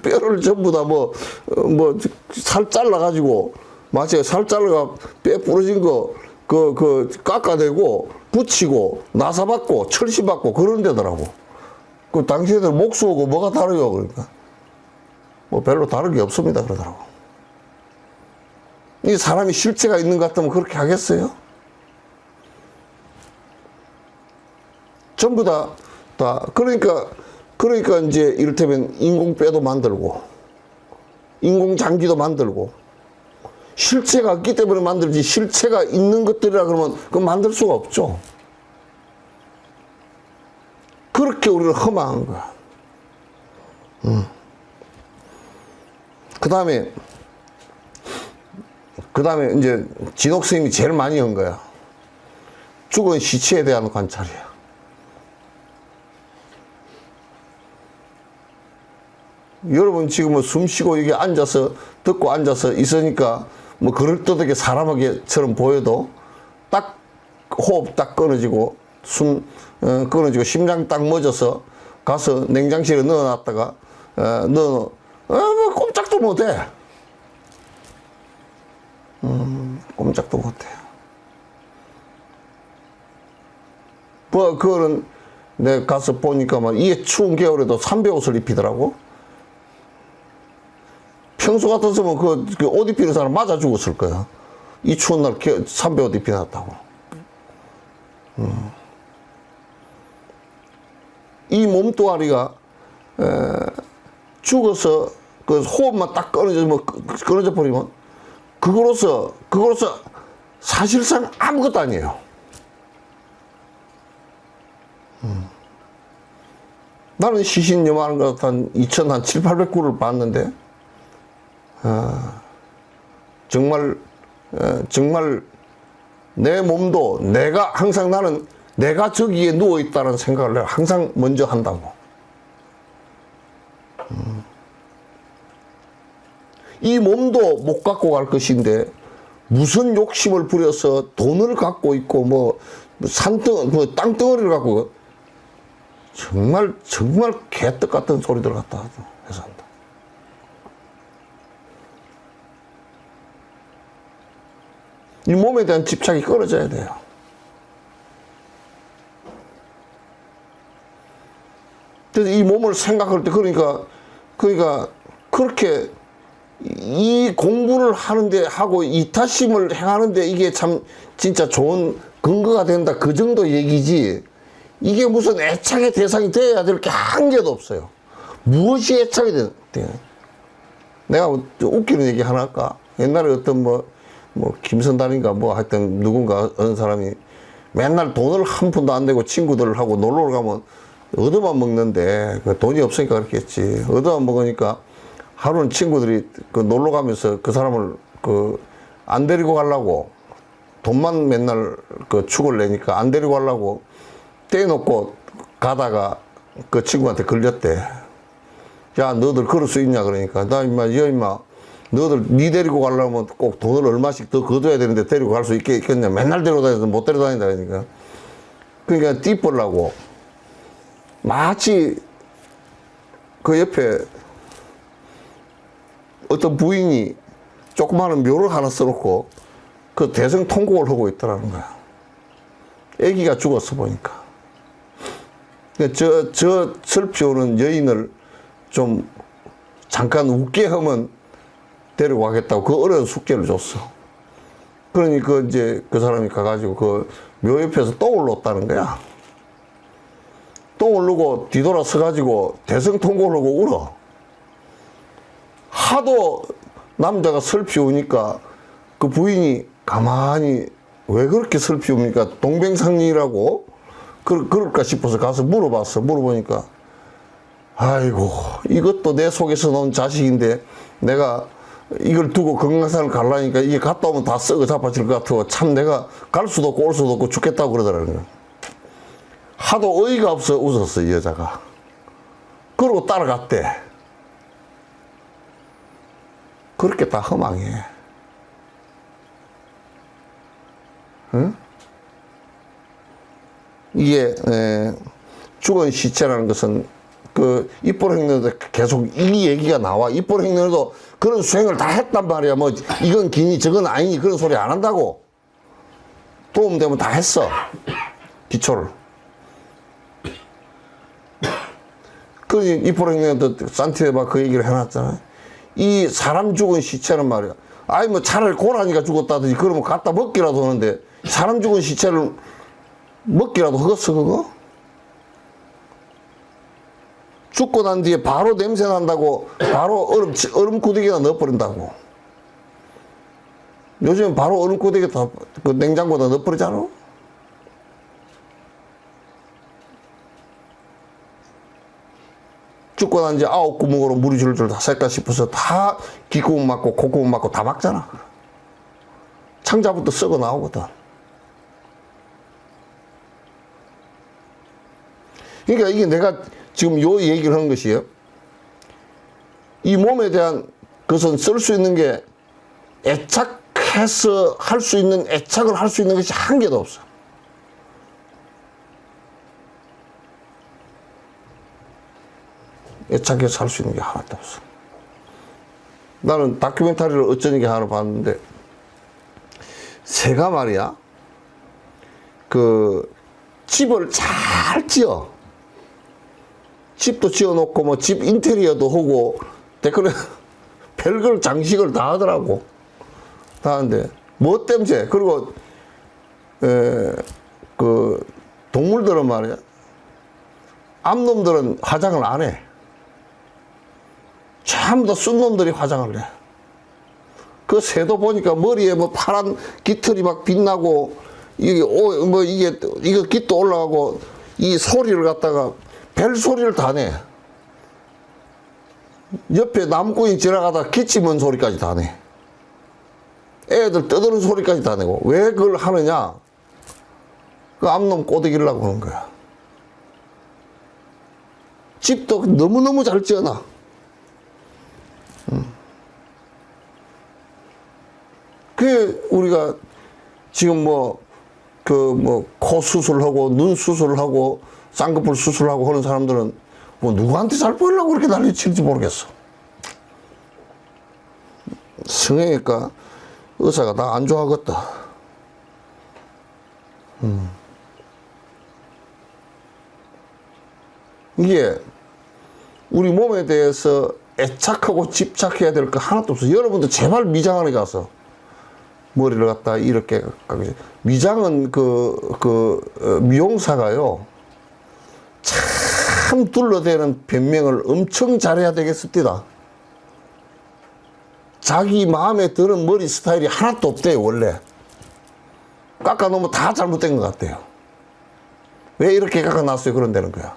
Speaker 1: 뼈를 전부 다 살 잘라가지고, 마치 살 잘라가 뼈 부러진 거, 깎아내고, 붙이고, 나사 받고, 철심 받고, 그런 데더라고. 당신들 목수하고 뭐가 다르요? 그러니까. 뭐 별로 다른 게 없습니다. 그러더라고. 이 사람이 실체가 있는 것 같으면 그렇게 하겠어요? 전부 그러니까 이제 이를테면 인공뼈도 만들고, 인공장기도 만들고, 실체가 없기 때문에 만들지, 실체가 있는 것들이라 그러면 그건 만들 수가 없죠. 그렇게 우리를 허망한 거야. 그 다음에 이제 진옥 스님이 제일 많이 한 거야. 죽은 시체에 대한 관찰이야. 여러분 지금 뭐 숨 쉬고 여기 앉아서 듣고 앉아서 있으니까 뭐 그럴듯하게 사람에게처럼 보여도 딱 호흡 딱 끊어지고 숨 끊어지고 심장 딱 멎어서 가서 냉장실에 넣어놨다가 뭐 꼼짝도 못해. 꼼짝도 못해. 뭐 그거는 내가 가서 보니까 막 이게 추운 겨울에도 삼배 옷을 입히더라고. 평소 같았으면 그 옷 입히는 사람 맞아 죽었을 거야. 이 추운 날 삼배 옷 입혀놨다고. 이 몸뚱아리가 죽어서 그 호흡만 딱 끊어져 버리면 그거로서 사실상 아무것도 아니에요. 나는 시신 요만한 것 한 2,700구를 봤는데 정말 내 몸도 나는 내가 저기에 누워있다는 생각을 내가 항상 먼저 한다고. 이 몸도 못 갖고 갈 것인데 무슨 욕심을 부려서 돈을 갖고 있고 뭐 땅덩어리를 갖고 정말 개떡 같은 소리들 갖다 해서 한다. 이 몸에 대한 집착이 끊어져야 돼요. 그래서 이 몸을 생각할 때 그러니까 그렇게 이 공부를 하고 이타심을 행하는데 이게 참 진짜 좋은 근거가 된다. 그 정도 얘기지. 이게 무슨 애착의 대상이 되어야 될 게 한 개도 없어요. 무엇이 애착이 돼? 내가 웃기는 얘기 하나 할까? 옛날에 어떤 뭐 김선달인가 뭐 하여튼 누군가 어느 사람이 맨날 돈을 한 푼도 안 내고 친구들하고 놀러 가면 얻어만 먹는데 그 돈이 없으니까 그렇겠지. 얻어만 먹으니까 하루는 친구들이 그 놀러 가면서 그 사람을 안 데리고 가려고 돈만 맨날 축을 내니까 안 데리고 가려고 떼놓고 가다가 그 친구한테 걸렸대. 야, 너들 그럴 수 있냐? 그러니까 나 임마 너들 니 데리고 가려면 꼭 돈을 얼마씩 더 거둬야 되는데 데리고 갈 수 있겠냐? 맨날 데리고 다니면서 못 데리고 다닌다. 그러니까 띠벌라고 마치 그 옆에 어떤 부인이 조그마한 묘를 하나 써놓고 그 대성통곡을 하고 있더라는 거야. 애기가 죽었어 보니까. 그러니까 저 슬피 오는 여인을 좀 잠깐 웃게 하면 데리고 가겠다고 그 어려운 숙제를 줬어. 그러니 이제 그 사람이 가가지고 그 묘 옆에서 똥을 놓았다는 거야. 똥을 누고 뒤돌아 서가지고 대성통곡을 하고 울어. 하도 남자가 슬피 우니까 그 부인이 가만히 왜 그렇게 슬피 웁니까? 동병상련이라고 그럴까 싶어서 가서 물어봤어. 물어보니까 아이고 이것도 내 속에서 나온 자식인데 내가 이걸 두고 금강산을 가려니까 이게 갔다 오면 다 썩어 자빠질 것 같아. 참 내가 갈 수도 없고 올 수도 없고 죽겠다고 그러더라는 거야. 하도 어이가 없어 웃었어 이 여자가. 그러고 따라갔대. 그렇게 다 허망해. 응? 이게 죽은 시체라는 것은 그 입보행로도 계속 이 얘기가 나와. 입보행로도 그런 수행을 다 했단 말이야. 뭐 이건 기니 저건 아니니 그런 소리 안 한다고. 도움되면 다 했어. 기초를. 그 입보행로도 산티에바 그 얘기를 해놨잖아. 이 사람 죽은 시체는 말이야. 아니 뭐 차라리 고라니가 죽었다든지 그러면 갖다 먹기라도 하는데 사람 죽은 시체를 먹기라도 하겠어 그거? 죽고 난 뒤에 바로 냄새 난다고 바로 얼음 구덩이에다 넣어버린다고. 요즘 바로 얼음 구덩이에다 그 냉장고에다 넣어버리잖아. 죽고 난 뒤에 9구멍으로 물이 줄줄 다 샜까 싶어서 다 귓구멍 막고 콧구멍 막고 다 막잖아. 창자부터 썩어 나오거든. 그러니까 이게 내가 지금 요 얘기를 하는 것이요. 이 몸에 대한 것은 쓸 수 있는 게 애착해서 할 수 있는, 애착을 할 수 있는 것이 한 개도 없어. 애착해서 할 수 있는 게 하나도 없어. 나는 다큐멘터리를 어쩌니 하나 봤는데, 새가 말이야, 그, 집을 잘 지어. 집도 지어놓고, 뭐, 집 인테리어도 하고, 데코레, 별걸 장식을 다 하더라고. 다 하는데, 뭐 때문에? 그리고, 그, 동물들은 말이야, 암놈들은 화장을 안 해. 전부 다 순 놈들이 화장을 해. 그 새도 보니까 머리에 뭐 파란 깃털이 막 빛나고, 이게, 뭐, 이거 깃도 올라가고, 이 소리를 갖다가, 별 소리를 다 내. 옆에 나무꾼이 지나가다 기침은 소리까지 다 내. 애들 떠드는 소리까지 다 내고. 왜 그걸 하느냐? 그 암놈 꼬드기려고 하는 거야. 집도 너무너무 잘 지어놔. 그 우리가 지금 코 수술하고 눈 수술하고 쌍꺼풀 수술하고 하는 사람들은 뭐 누구한테 잘 보이려고 그렇게 난리 치는지 모르겠어. 성형외과 의사가 다 안 좋아하겠다. 이게 우리 몸에 대해서 애착하고 집착해야 될 거 하나도 없어. 여러분들 제발 미장원에 가서 머리를 갖다 이렇게 미장은 미용사가요 참 둘러대는 변명을 엄청 잘해야 되겠습니다. 자기 마음에 드는 머리 스타일이 하나도 없대요. 원래 깎아놓으면 다 잘못된 것 같대요. 왜 이렇게 깎아놨어요? 그런다는 거야.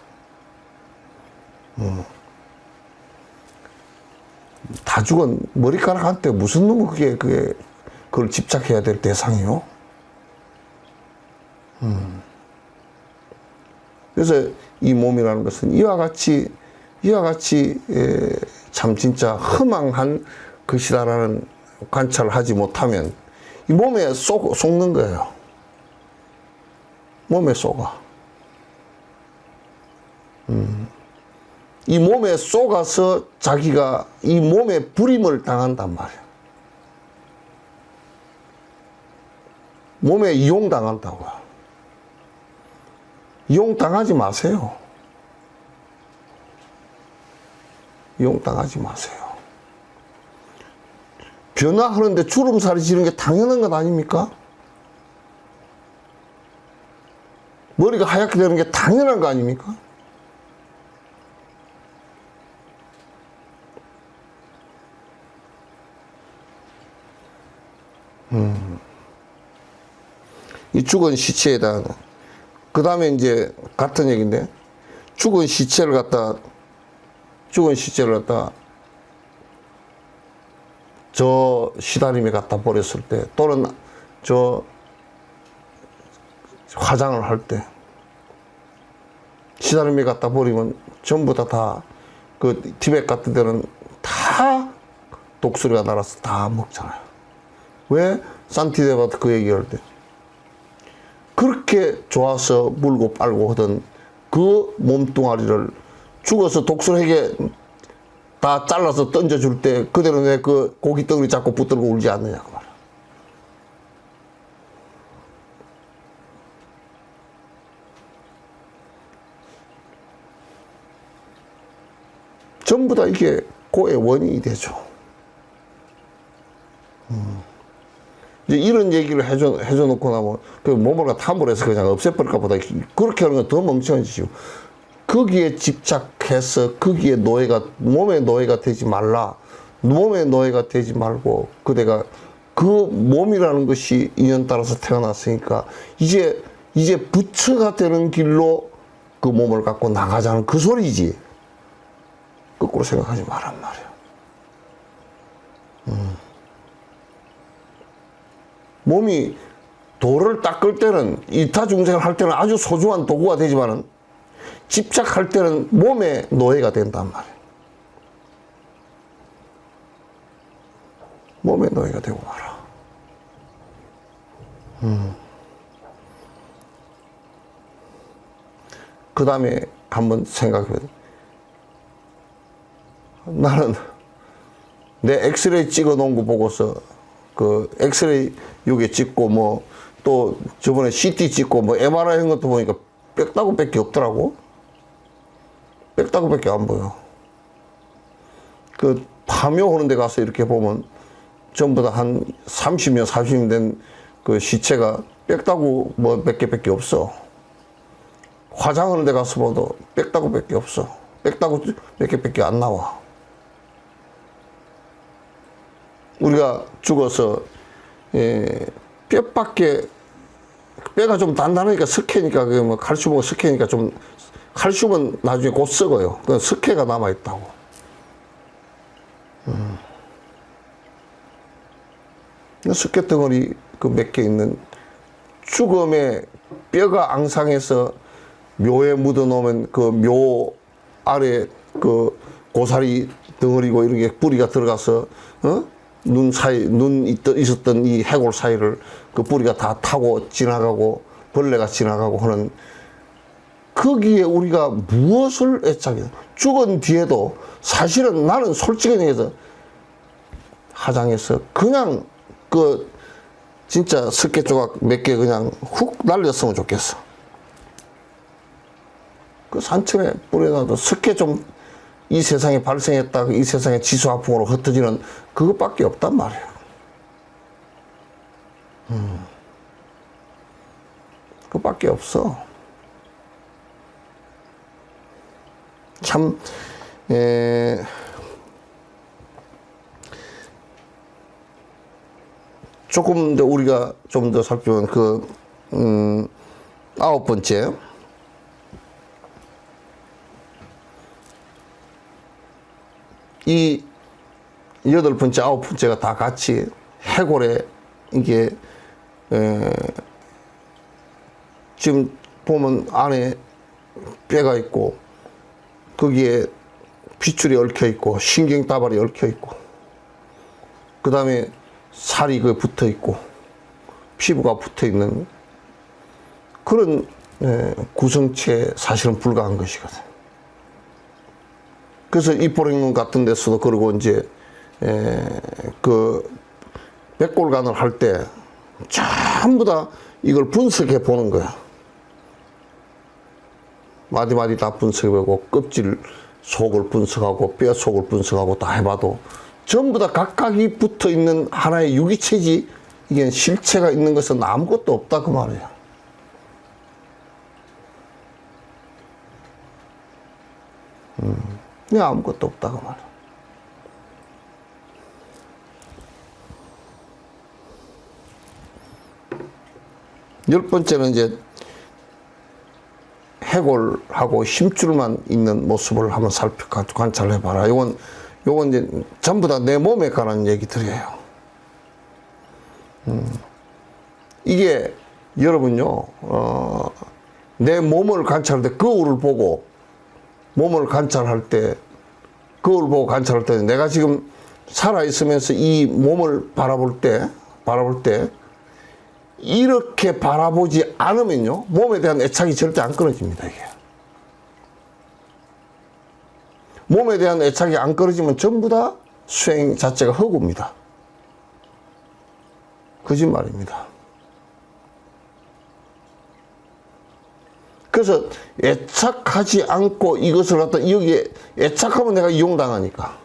Speaker 1: 다 죽은 머리카락한테 무슨 놈은 그걸 집착해야 될 대상이요? 그래서 이 몸이라는 것은 이와 같이 참 진짜 허망한 것이다라는 관찰을 하지 못하면 이 몸에 속는 거예요. 몸에 속아. 이 몸에 속아서 자기가 이 몸에 불임을 당한단 말이야. 몸에 이용당한다고요. 이용당하지 마세요. 이용당하지 마세요. 변화하는데 주름살이 지는 게 당연한 것 아닙니까? 머리가 하얗게 되는 게 당연한 거 아닙니까? 이 죽은 시체에다, 그 다음에 이제 같은 얘기인데, 죽은 시체를 갖다 저 시다림에 갖다 버렸을 때, 또는 저 화장을 할 때, 시다림에 갖다 버리면 전부 다 그 티벳 같은 데는 다 독수리가 날아서 다 먹잖아요. 왜? 산티데바도 그 얘기할 때. 그렇게 좋아서 물고 빨고 하던 그 몸뚱아리를 죽어서 독수리에게 다 잘라서 던져줄 때 그대로 내 그 고기 덩어리 잡고 붙들고 울지 않느냐고 말이야. 전부 다 이게 고의 원인이 되죠. 이제 이런 얘기를 해줘 놓고 나면 그 몸을 갖다 함부로 해서 그냥 없애버릴까 보다 그렇게 하는 건 더 멍청해지죠. 거기에 집착해서 거기에 몸의 노예가 되지 말라. 몸의 노예가 되지 말고 그대가 그 몸이라는 것이 인연 따라서 태어났으니까 이제 부처가 되는 길로 그 몸을 갖고 나가자는 그 소리지. 거꾸로 생각하지 말란 말이야. 몸이 돌을 닦을 때는 이타중생을 할 때는 아주 소중한 도구가 되지만은 집착할 때는 몸의 노예가 된단 말이야. 몸의 노예가 되고 말아. 그 다음에 한번 생각해봐. 나는 내 엑스레이 찍어 놓은 거 보고서 그 엑스레이 여기 찍고 뭐 또 저번에 CT 찍고 뭐 MRI 한 것도 보니까 뼈다구밖에 없더라고. 뼈다구밖에 안 보여. 그 파묘 하는 데 가서 이렇게 보면 전부 다 한 30년, 40년 된 그 시체가 뼈다구 뭐 몇 개밖에 없어. 화장하는 데 가서 봐도 뼈다구밖에 없어. 뼈다구 몇 개밖에 안 나와. 우리가 죽어서 뼈가 좀 단단하니까 석회니까 그 뭐 칼슘하고 석회니까 좀 칼슘은 나중에 곧 썩어요. 그 석회가 남아 있다고. 석회 덩어리 그 몇 개 있는 죽음에 뼈가 앙상해서 묘에 묻어 놓으면 그 묘 아래 그 고사리 덩어리고 이런 게 뿌리가 들어가서 눈 있었던 이 해골 사이를 그 뿌리가 다 타고 지나가고 벌레가 지나가고 하는 거기에 우리가 무엇을 애착해? 죽은 뒤에도 사실은 나는 솔직히 얘기해서 화장해서 그냥 그 진짜 석회 조각 몇 개 그냥 훅 날렸으면 좋겠어. 그 산천에 뿌려놔도 석회 좀 이 세상에 발생했다, 이 세상에 지수화풍으로 흩어지는 그것밖에 없단 말이야. 그것밖에 없어. 참, 조금 더 우리가 좀 더 살펴본 그, 9번째. 이 8번째, 9번째가 다 같이 해골에 이게, 지금 보면 안에 뼈가 있고, 거기에 핏줄이 얽혀 있고, 신경다발이 얽혀 있고, 그 다음에 살이 그 붙어 있고, 피부가 붙어 있는 그런 구성체에 사실은 불과한 것이거든. 그래서 이포랭론 같은 데서도 그러고 이제 그 백골간을 할 때 전부 다 이걸 분석해 보는 거야. 마디마디 다 분석해보고 껍질 속을 분석하고 뼈 속을 분석하고 다 해봐도 전부 다 각각이 붙어 있는 하나의 유기체지 이게 실체가 있는 것은 아무것도 없다 그 말이야. 그냥 아무것도 없다 그 말이야. 열 번째는 이제 해골하고 힘줄만 있는 모습을 한번 관찰해봐라. 요건 이제 전부 다 내 몸에 관한 얘기들이에요. 이게 여러분요, 내 몸을 관찰할 때 거울을 보고 몸을 관찰할 때 거울 보고 관찰할 때 내가 지금 살아있으면서 이 몸을 바라볼 때 이렇게 바라보지 않으면요 몸에 대한 애착이 절대 안 끊어집니다. 이게 몸에 대한 애착이 안 끊어지면 전부 다 수행 자체가 허구입니다. 거짓말입니다. 그래서 애착하지 않고 이것을 갖다 여기에 애착하면 내가 이용당하니까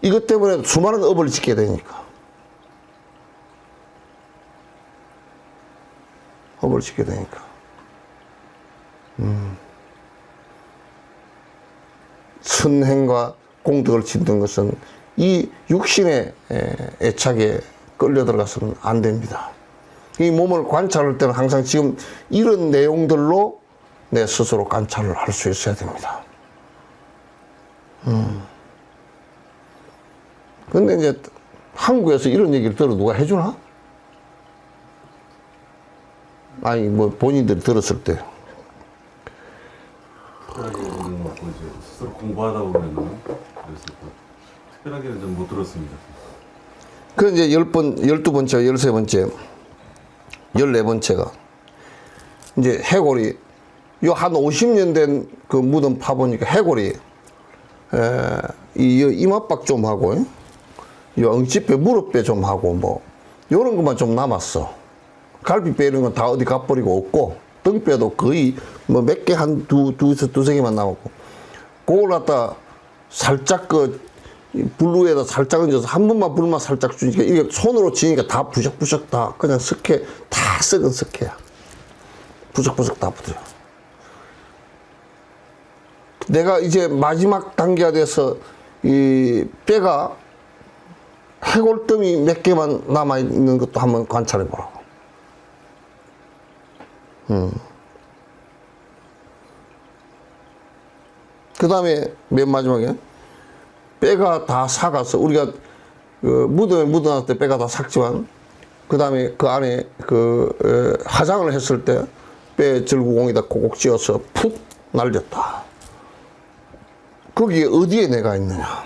Speaker 1: 이것 때문에 수많은 업을 짓게 되니까. 업을 짓게 되니까. 선행과 공덕을 짓는 것은 이 육신의 애착에 끌려 들어가서는 안 됩니다. 이 몸을 관찰할 때는 항상 지금 이런 내용들로 내 스스로 관찰을 할 수 있어야 됩니다. 근데 이제 한국에서 이런 얘기를 들어 누가 해주나? 아니, 뭐 본인들이 들었을 때.
Speaker 2: 특별하게는 뭐 이제 스스로 공부하다 보면은 그래서 또 특별하게는 좀 못 들었습니다.
Speaker 1: 그 이제 12번째, 13번째, 14번째가 이제 해골이 요 한 50년 된 그 무덤 파보니까 해골이 이 이마박 좀 하고 이 엉치뼈, 무릎뼈 좀 하고 뭐 요런 것만 좀 남았어. 갈비뼈 이런 건 다 어디 가버리고 없고 등뼈도 거의 뭐 몇 개 한 두세 개만 남았고 그걸 갖다 살짝 그 불루에다 살짝 얹어서 한 번만 불만 살짝 주니까 이게 손으로 치니까 다 부적부적 다 그냥 석회 다 썩은 석회야. 부적부적 다 붙어요. 내가 이제 마지막 단계가 돼서 이 뼈가 해골점이 몇 개만 남아있는 것도 한번 관찰해 보라고. 그 다음에 맨 마지막에 뼈가 다 삭아서 우리가 그 무덤에 묻어놨을 때 뼈가 다 삭지만 그 다음에 그 안에 그 화장을 했을 때 뼈 절구공에다 꼭꼭 찧어서 푹 날렸다. 거기에 어디에 내가 있느냐?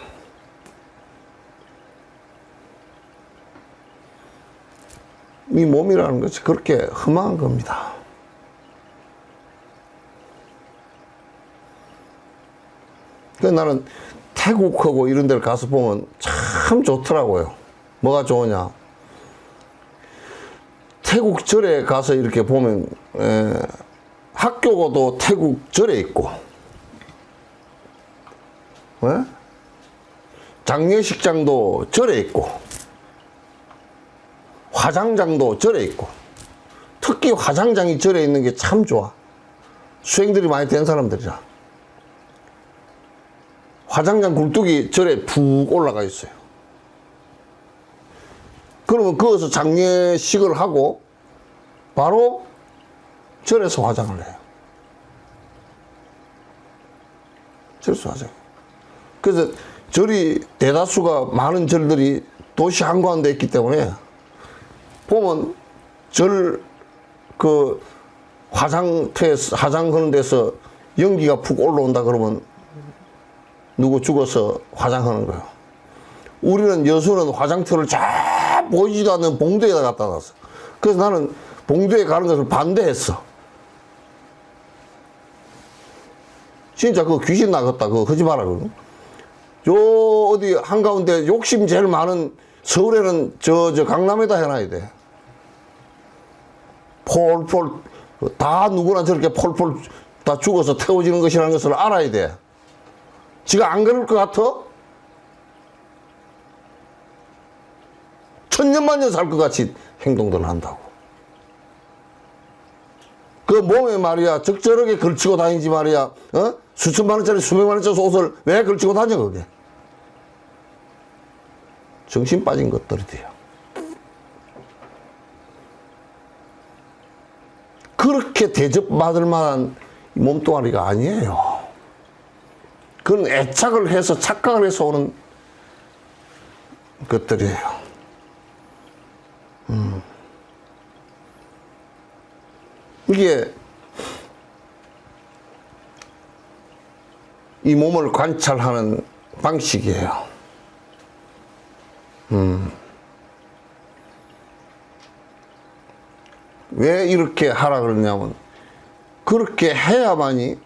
Speaker 1: 이 몸이라는 것이 그렇게 험한 겁니다. 그 나는 태국하고 이런 데를 가서 보면 참 좋더라고요. 뭐가 좋으냐? 태국 절에 가서 이렇게 보면 학교도 태국 절에 있고 장례식장도 절에 있고 화장장도 절에 있고 특히 화장장이 절에 있는 게 참 좋아. 수행들이 많이 된 사람들이라 화장장 굴뚝이 절에 푹 올라가 있어요. 그러면 거기서 장례식을 하고 바로 절에서 화장을 해요. 절에서 화장. 그래서 절이 대다수가 많은 절들이 도시 한가운데 있기 때문에 보면 절 그 화장하는 데서 연기가 푹 올라온다 그러면 누구 죽어서 화장하는 거예요. 우리는 여수는 화장터를 잘 보이지도 않는 봉도에다 갖다 놨어. 그래서 나는 봉도에 가는 것을 반대했어. 진짜 그거 귀신 나겠다. 그거 하지 마라. 그거. 요 어디 한가운데 욕심 제일 많은 서울에는 저 강남에다 해놔야 돼. 폴폴 다 누구나 저렇게 폴폴 다 죽어서 태워지는 것이라는 것을 알아야 돼. 지가 안 그럴 것 같아? 천년만년 살 것 같이 행동들을 한다고. 그 몸에 말이야 적절하게 걸치고 다니지 말이야. 수천만 원짜리 수백만 원짜리 옷을 왜 걸치고 다녀 그게. 정신 빠진 것들이 돼요. 그렇게 대접받을 만한 몸뚱아리가 아니에요. 그건 애착을 해서 착각을 해서 오는 것들이에요. 이게 이 몸을 관찰하는 방식이에요. 왜 이렇게 하라 그러냐면 그렇게 해야만이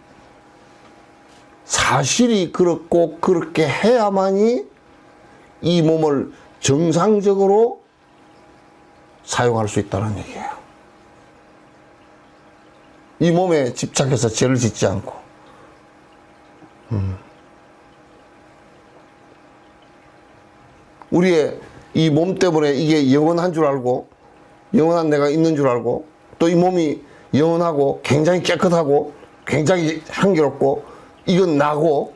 Speaker 1: 사실이 그렇고 그렇게 해야만이 이 몸을 정상적으로 사용할 수 있다는 얘기예요. 이 몸에 집착해서 죄를 짓지 않고 우리의 이 몸 때문에 이게 영원한 줄 알고, 영원한 내가 있는 줄 알고, 또 이 몸이 영원하고 굉장히 깨끗하고 굉장히 향기롭고 이건 나고,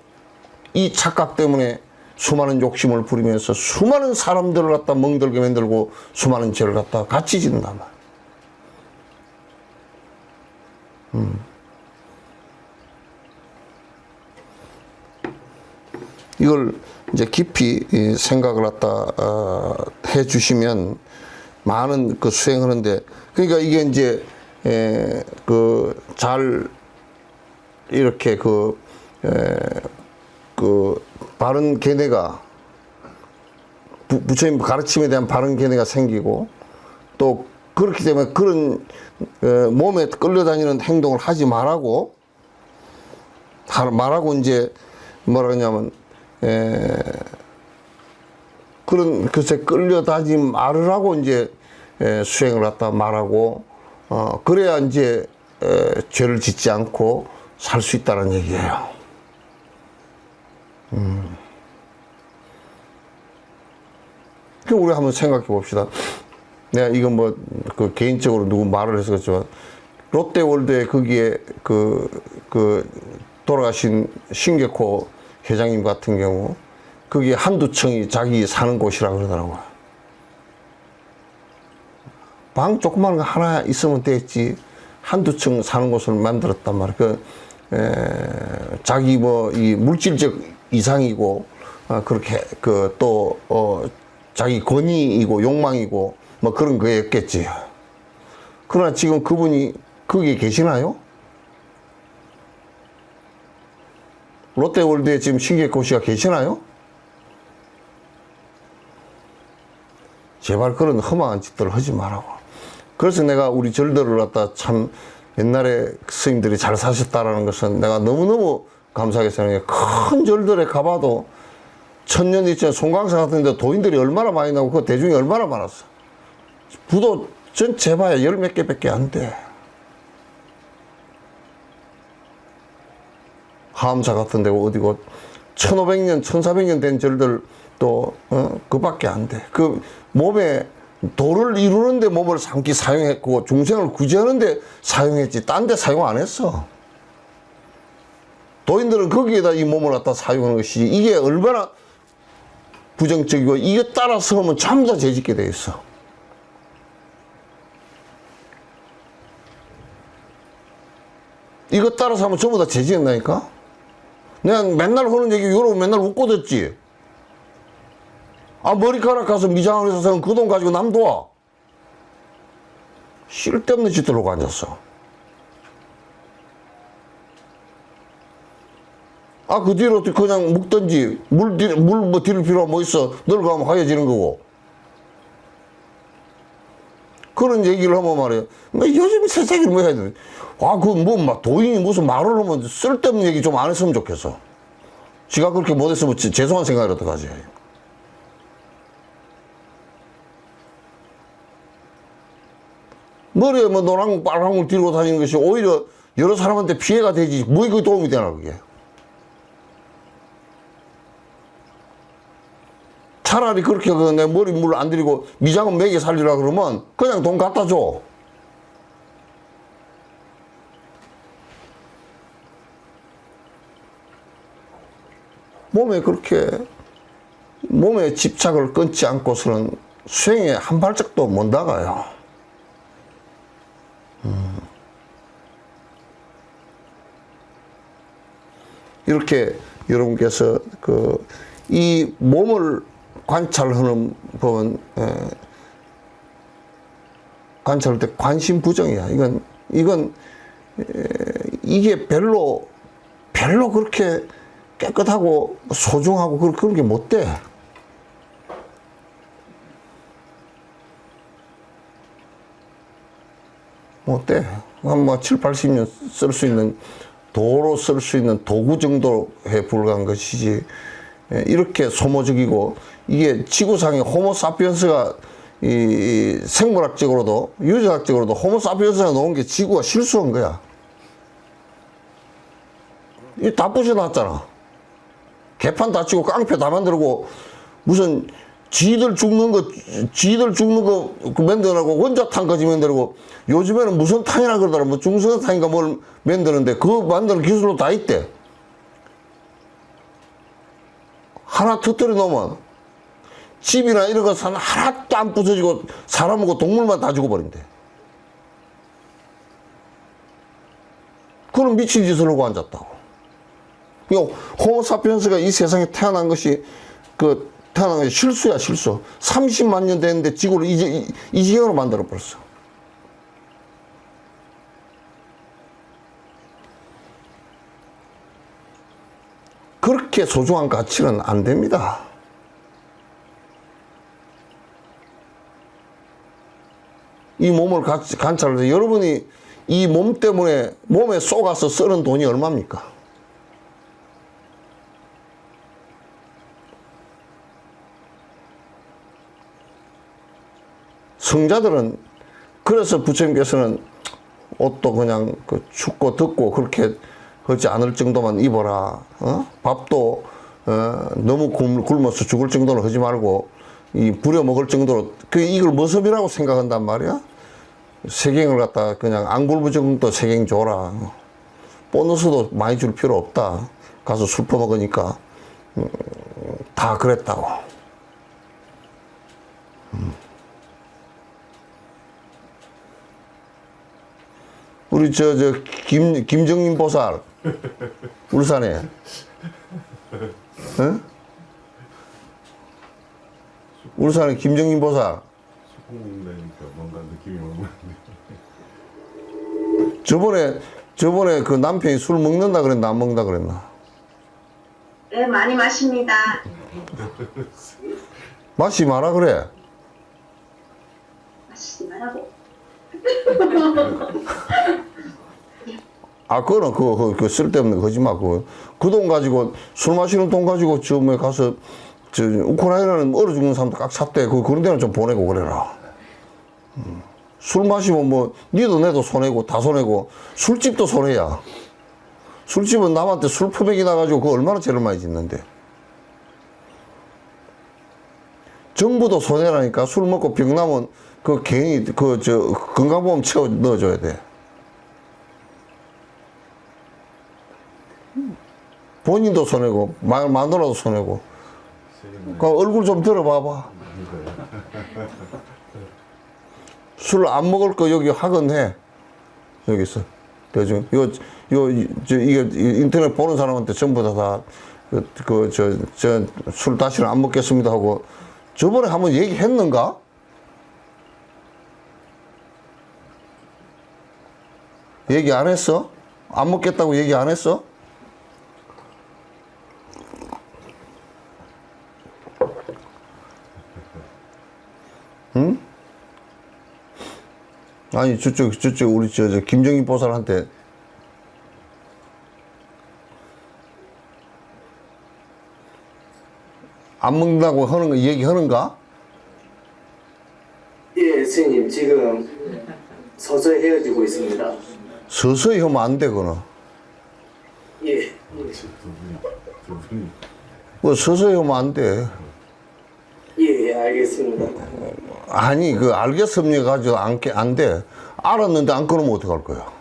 Speaker 1: 이 착각 때문에 수많은 욕심을 부리면서 수많은 사람들을 갖다 멍들게 만들고 수많은 죄를 갖다 같이 짓는단 말이야. 이걸 이제 깊이 생각을 갖다 해 주시면 많은 그 수행하는데, 그러니까 이게 이제 그 잘 이렇게 그 바른 견해가, 부처님 가르침에 대한 바른 견해가 생기고, 또 그렇기 때문에 그런 몸에 끌려다니는 행동을 하지 말라고 이제 뭐라 그러냐면 그런 글쎄 끌려다니지 말으라고 이제 수행을 갖다 말하고, 그래야 이제 죄를 짓지 않고 살 수 있다는 얘기예요. 그럼 우리 한번 생각해 봅시다. 내가 이건 뭐 그 개인적으로 누구 말을 해서 그렇지만, 롯데월드에 거기에 그 돌아가신 신격호 회장님 같은 경우 거기에 한두 층이 자기 사는 곳이라 그러더라고요. 방 조그만 거 하나 있으면 됐지 한두 층 사는 곳을 만들었단 말이에요. 자기 뭐 이 물질적 이상이고, 그렇게 자기 권위이고 욕망이고 뭐 그런 거였겠지. 그러나 지금 그분이 거기에 계시나요? 롯데월드에 지금 신격호 씨가 계시나요? 제발 그런 험한 짓들을 하지 말라고. 그래서 내가 우리 절들을 갖다 참 옛날에 스님들이 잘 사셨다라는 것은 내가 너무너무 감사하게 생각해요. 큰 절들에 가봐도 천년 있잖아요. 송강사 같은 데 도인들이 얼마나 많이 나오고 그 대중이 얼마나 많았어. 부도 전체 봐야 열 몇 개밖에 안 돼. 하암사 같은 데고 어디고 1500년, 1400년 된 절들 또 그밖에 안 돼. 그 몸에 도를 이루는데 몸을 삼기 사용했고 중생을 구제하는데 사용했지 딴 데 사용 안 했어. 도인들은 거기에다 이 몸을 갖다 사용하는 것이 이게 얼마나 부정적이고 이게 따라서 하면 전부 다 죄짓게 돼 있어. 이거 따라서 하면 전부 다 죄짓는다니까? 내가 맨날 하는 얘기 여러분 맨날 웃고 듣지. 머리카락 가서 미장을 해서 그 돈 가지고 남 도와. 쓸데없는 짓들 하고 앉았어. 그 뒤로 그냥 묵든지, 물 뭐 뒤를 필요가 뭐 있어. 늙어가면 하얘지는 거고. 그런 얘기를 하면 말이에요. 요즘 세상에 뭐 해야 돼? 막 도인이 무슨 말을 하면 쓸데없는 얘기 좀 안 했으면 좋겠어. 지가 그렇게 못했으면 죄송한 생각이라도 가지. 머리에 뭐 노랑 빨강을 들고 다니는 것이 오히려 여러 사람한테 피해가 되지. 뭐 이거 도움이 되나, 그게. 차라리 그렇게 내 머리 물 안 들이고 미장은 매게 살리라 그러면 그냥 돈 갖다 줘. 몸에 집착을 끊지 않고서는 수행에 한 발짝도 못 나가요. 이렇게 여러분께서 이 몸을 관찰하는 법은 관찰할 때 관심부정이야. 이게 별로 그렇게 깨끗하고 소중하고 그런 게 못 돼. 못 돼. 한 7, 80년 쓸 수 있는 도로 쓸 수 있는 도구 정도에 불과한 것이지. 이렇게 소모적이고 이게 지구상의 호모사피엔스가 이 생물학적으로도 유전학적으로도 호모사피엔스가 나온 게 지구가 실수한 거야. 이 다 부셔놨잖아. 개판 다 치고 깡패 다 만들고 무슨 지들 죽는 거 그 만들라고 원자탄까지 만들고 요즘에는 무슨 탄이라 그러더라. 뭐 중성탄인가 뭘 만드는데 그 만드는 기술로 다 있대. 하나 터뜨려 놓으면 집이나 이런 거 하나도 안 부서지고 사람하고 동물만 다 죽어버린대. 그런 미친 짓을 하고 앉았다고. 호모사피엔스가 이 세상에 태어난 것이 실수야, 실수. 30만 년 됐는데 지구를 이 지경으로 만들어버렸어. 그렇게 소중한 가치는 안 됩니다. 이 몸을 관찰해서 여러분이 이 몸 때문에 몸에 쏘가서 쓰는 돈이 얼마입니까? 성자들은 그래서 부처님께서는 옷도 그냥 춥고 덥고 그렇게 하지 않을 정도만 입어라. 밥도 너무 굶어서 죽을 정도로 하지 말고 이 부려먹을 정도로 이걸 모습이라고 생각한단 말이야. 세경을 갖다 그냥 안 굶을 정도 세경 줘라. 보너스도 많이 줄 필요 없다. 가서 술 퍼먹으니까 다 그랬다고. 우리 김정림 보살 울산에 울산에 김정림 보살
Speaker 2: 술 먹는다니까 뭔가 느낌이 오는데.
Speaker 1: 저번에 그 남편이 술 먹는다 그랬나 안 먹는다 그랬나?
Speaker 3: 네, 많이 마십니다.
Speaker 1: 마시지 마라 그래.
Speaker 3: 마시지 말라고.
Speaker 1: 그거는 그 쓸데없는 거짓말. 그 돈 가지고 술 마시는 돈 가지고 처음에 가서 우크라이나는 얼어 죽는 사람도 꽉 찼대. 그런 데는 좀 보내고 그래라. 술 마시면 뭐 니도 내도 손해고 다 손해고 술집도 손해야. 술집은 남한테 술 퍼먹이 나가지고 그거 얼마나 죄를 많이 짓는데. 정부도 손해라니까. 술 먹고 병 나면 그 개인이 건강보험 채워 넣어줘야 돼. 본인도 손해고 마누라도 손해고. 그럼 얼굴 좀 들어봐봐. 술 안 먹을 거 여기 확인해. 여기 있어. 대중 이게 인터넷 보는 사람한테 전부 다 술 다시는 안 먹겠습니다 하고 저번에 한번 얘기했는가? 얘기 안 했어? 안 먹겠다고 얘기 안 했어? 응? 아니 저쪽 우리 김정인 보살한테 안 먹는다고 하는 거 얘기하는가?
Speaker 4: 예, 스님 지금 서서히 헤어지고 있습니다.
Speaker 1: 서서히 하면 안 돼, 그거는.
Speaker 4: 예,
Speaker 2: 두 분이
Speaker 1: 뭐 서서히 하면 안 돼.
Speaker 4: 예, 알겠습니다.
Speaker 1: 아니, 알겠습니다 가지고 안 돼. 알았는데 안 끊으면 어떡할 거야?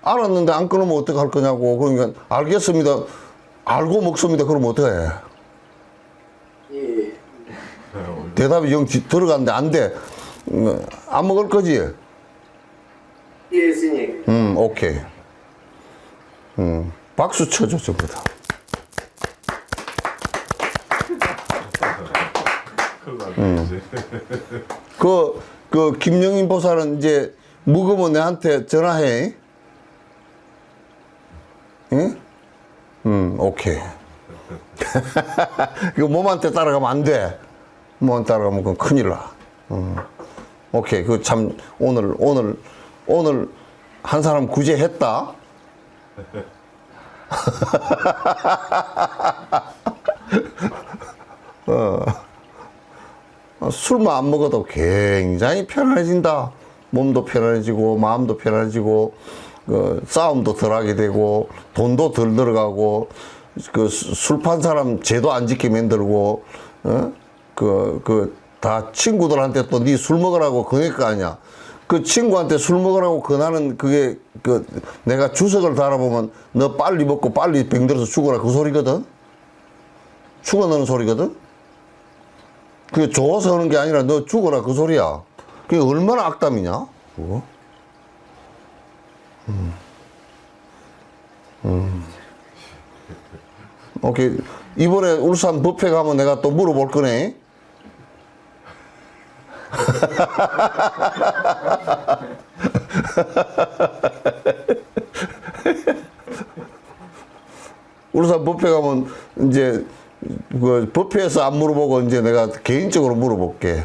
Speaker 1: 알았는데 안 끊으면 어떡할 거냐고. 그러니까, 알겠습니다. 알고 먹습니다. 그러면 어떡해?
Speaker 4: 예,
Speaker 1: 대답이 영 들어갔는데 안 돼. 안 먹을 거지?
Speaker 4: 예, 스님.
Speaker 1: 오케이. 박수 쳐줘, 전부 다. 김영인 보살은 이제 묵으면 내한테 전화해. 응? 오케이. 이거 몸한테 따라가면 안 돼. 몸한테 따라가면 그건 큰일 나. 오케이. 참, 오늘 한 사람 구제했다. 술만 안 먹어도 굉장히 편안해진다. 몸도 편안해지고, 마음도 편안해지고, 싸움도 덜 하게 되고, 돈도 덜 들어가고, 그 술 판 사람 죄도 안 짓게 만들고, 다 친구들한테 또 니 술 먹으라고 그럴 거 아니야. 그 친구한테 술 먹으라고 권하는 그게, 내가 주석을 달아보면 너 빨리 먹고 빨리 병들어서 죽어라 그 소리거든? 죽어 넣는 소리거든? 그게 좋아서 하는 게 아니라 너 죽어라 그 소리야. 그게 얼마나 악담이냐? 그거? 오케이. 이번에 울산 뷔페 가면 내가 또 물어볼 거네. 울산 뷔페 가면 이제 그 뷔페에서 안 물어보고 이제 내가 개인적으로 물어볼게.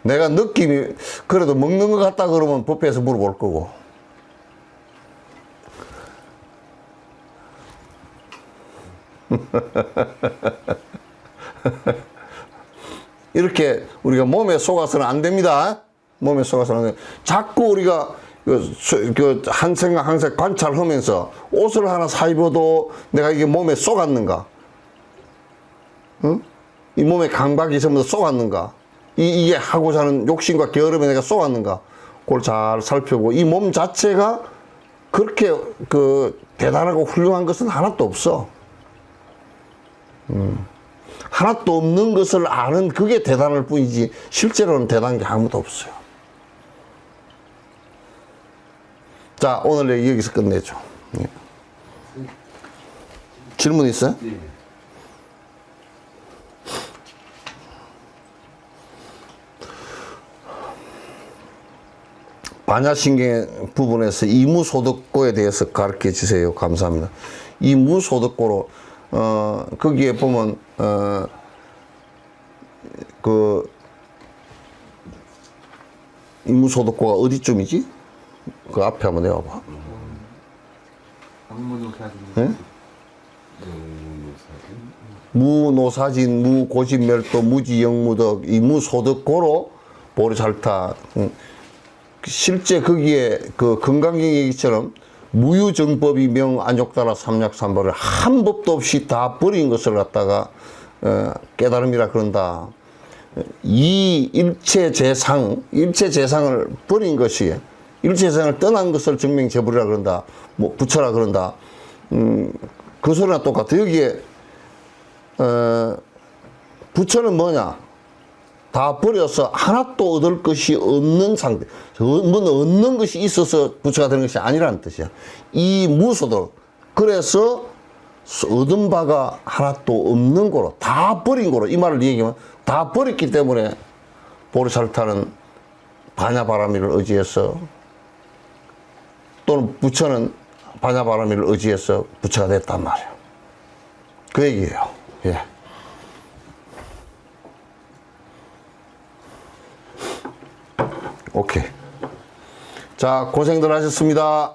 Speaker 1: 내가 느낌이 그래도 먹는 것 같다 그러면 뷔페에서 물어볼 거고. 이렇게 우리가 몸에 속아서는 안 됩니다. 몸에 속아서는 안 됩니다. 자꾸 우리가 한 생각 한 생각 관찰하면서 옷을 하나 사 입어도 내가 이게 몸에 속았는가? 응? 이 몸에 강박이 있으면서 속았는가? 이게 하고자 하는 욕심과 게으름에 내가 속았는가? 그걸 잘 살펴보고 이 몸 자체가 그렇게 대단하고 훌륭한 것은 하나도 없어. 하나도 없는 것을 아는 그게 대단할 뿐이지 실제로는 대단한 게 아무도 없어요. 자, 오늘 얘기 여기서 끝내죠. 예. 질문 있어요?
Speaker 2: 예.
Speaker 1: 반야신경 부분에서 이무소득고에 대해서 가르쳐 주세요. 감사합니다. 이무소득고로 거기에 보면 이무소득고가 어디쯤이지? 그 앞에 한번 내와봐. 네? 무노사진, 무고진멸도, 무지영무덕, 이무소득고로 보리살타. 실제 거기에 그 건강경얘기처럼 무유정법이 명 안욕따라 삼약삼벌을 한 법도 없이 다 버린 것을 갖다가 깨달음이라 그런다. 이 일체재상을 버린 것이 일체재상을 떠난 것을 증명제불이라 그런다. 뭐 부처라 그런다. 그 소리랑 똑같아. 여기에 부처는 뭐냐? 다 버려서 하나도 얻을 것이 없는 상태. 뭐 얻는 것이 있어서 부처가 되는 것이 아니라는 뜻이야. 이 무소도 그래서 얻은 바가 하나도 없는 거로 다 버린 거로 이 말을 얘기하면 다 버렸기 때문에 보리살타는 반야바라미를 의지해서 또는 부처는 반야바라미를 의지해서 부처가 됐단 말이에요. 그 얘기예요. 예. 오케이. 자, 고생들 하셨습니다.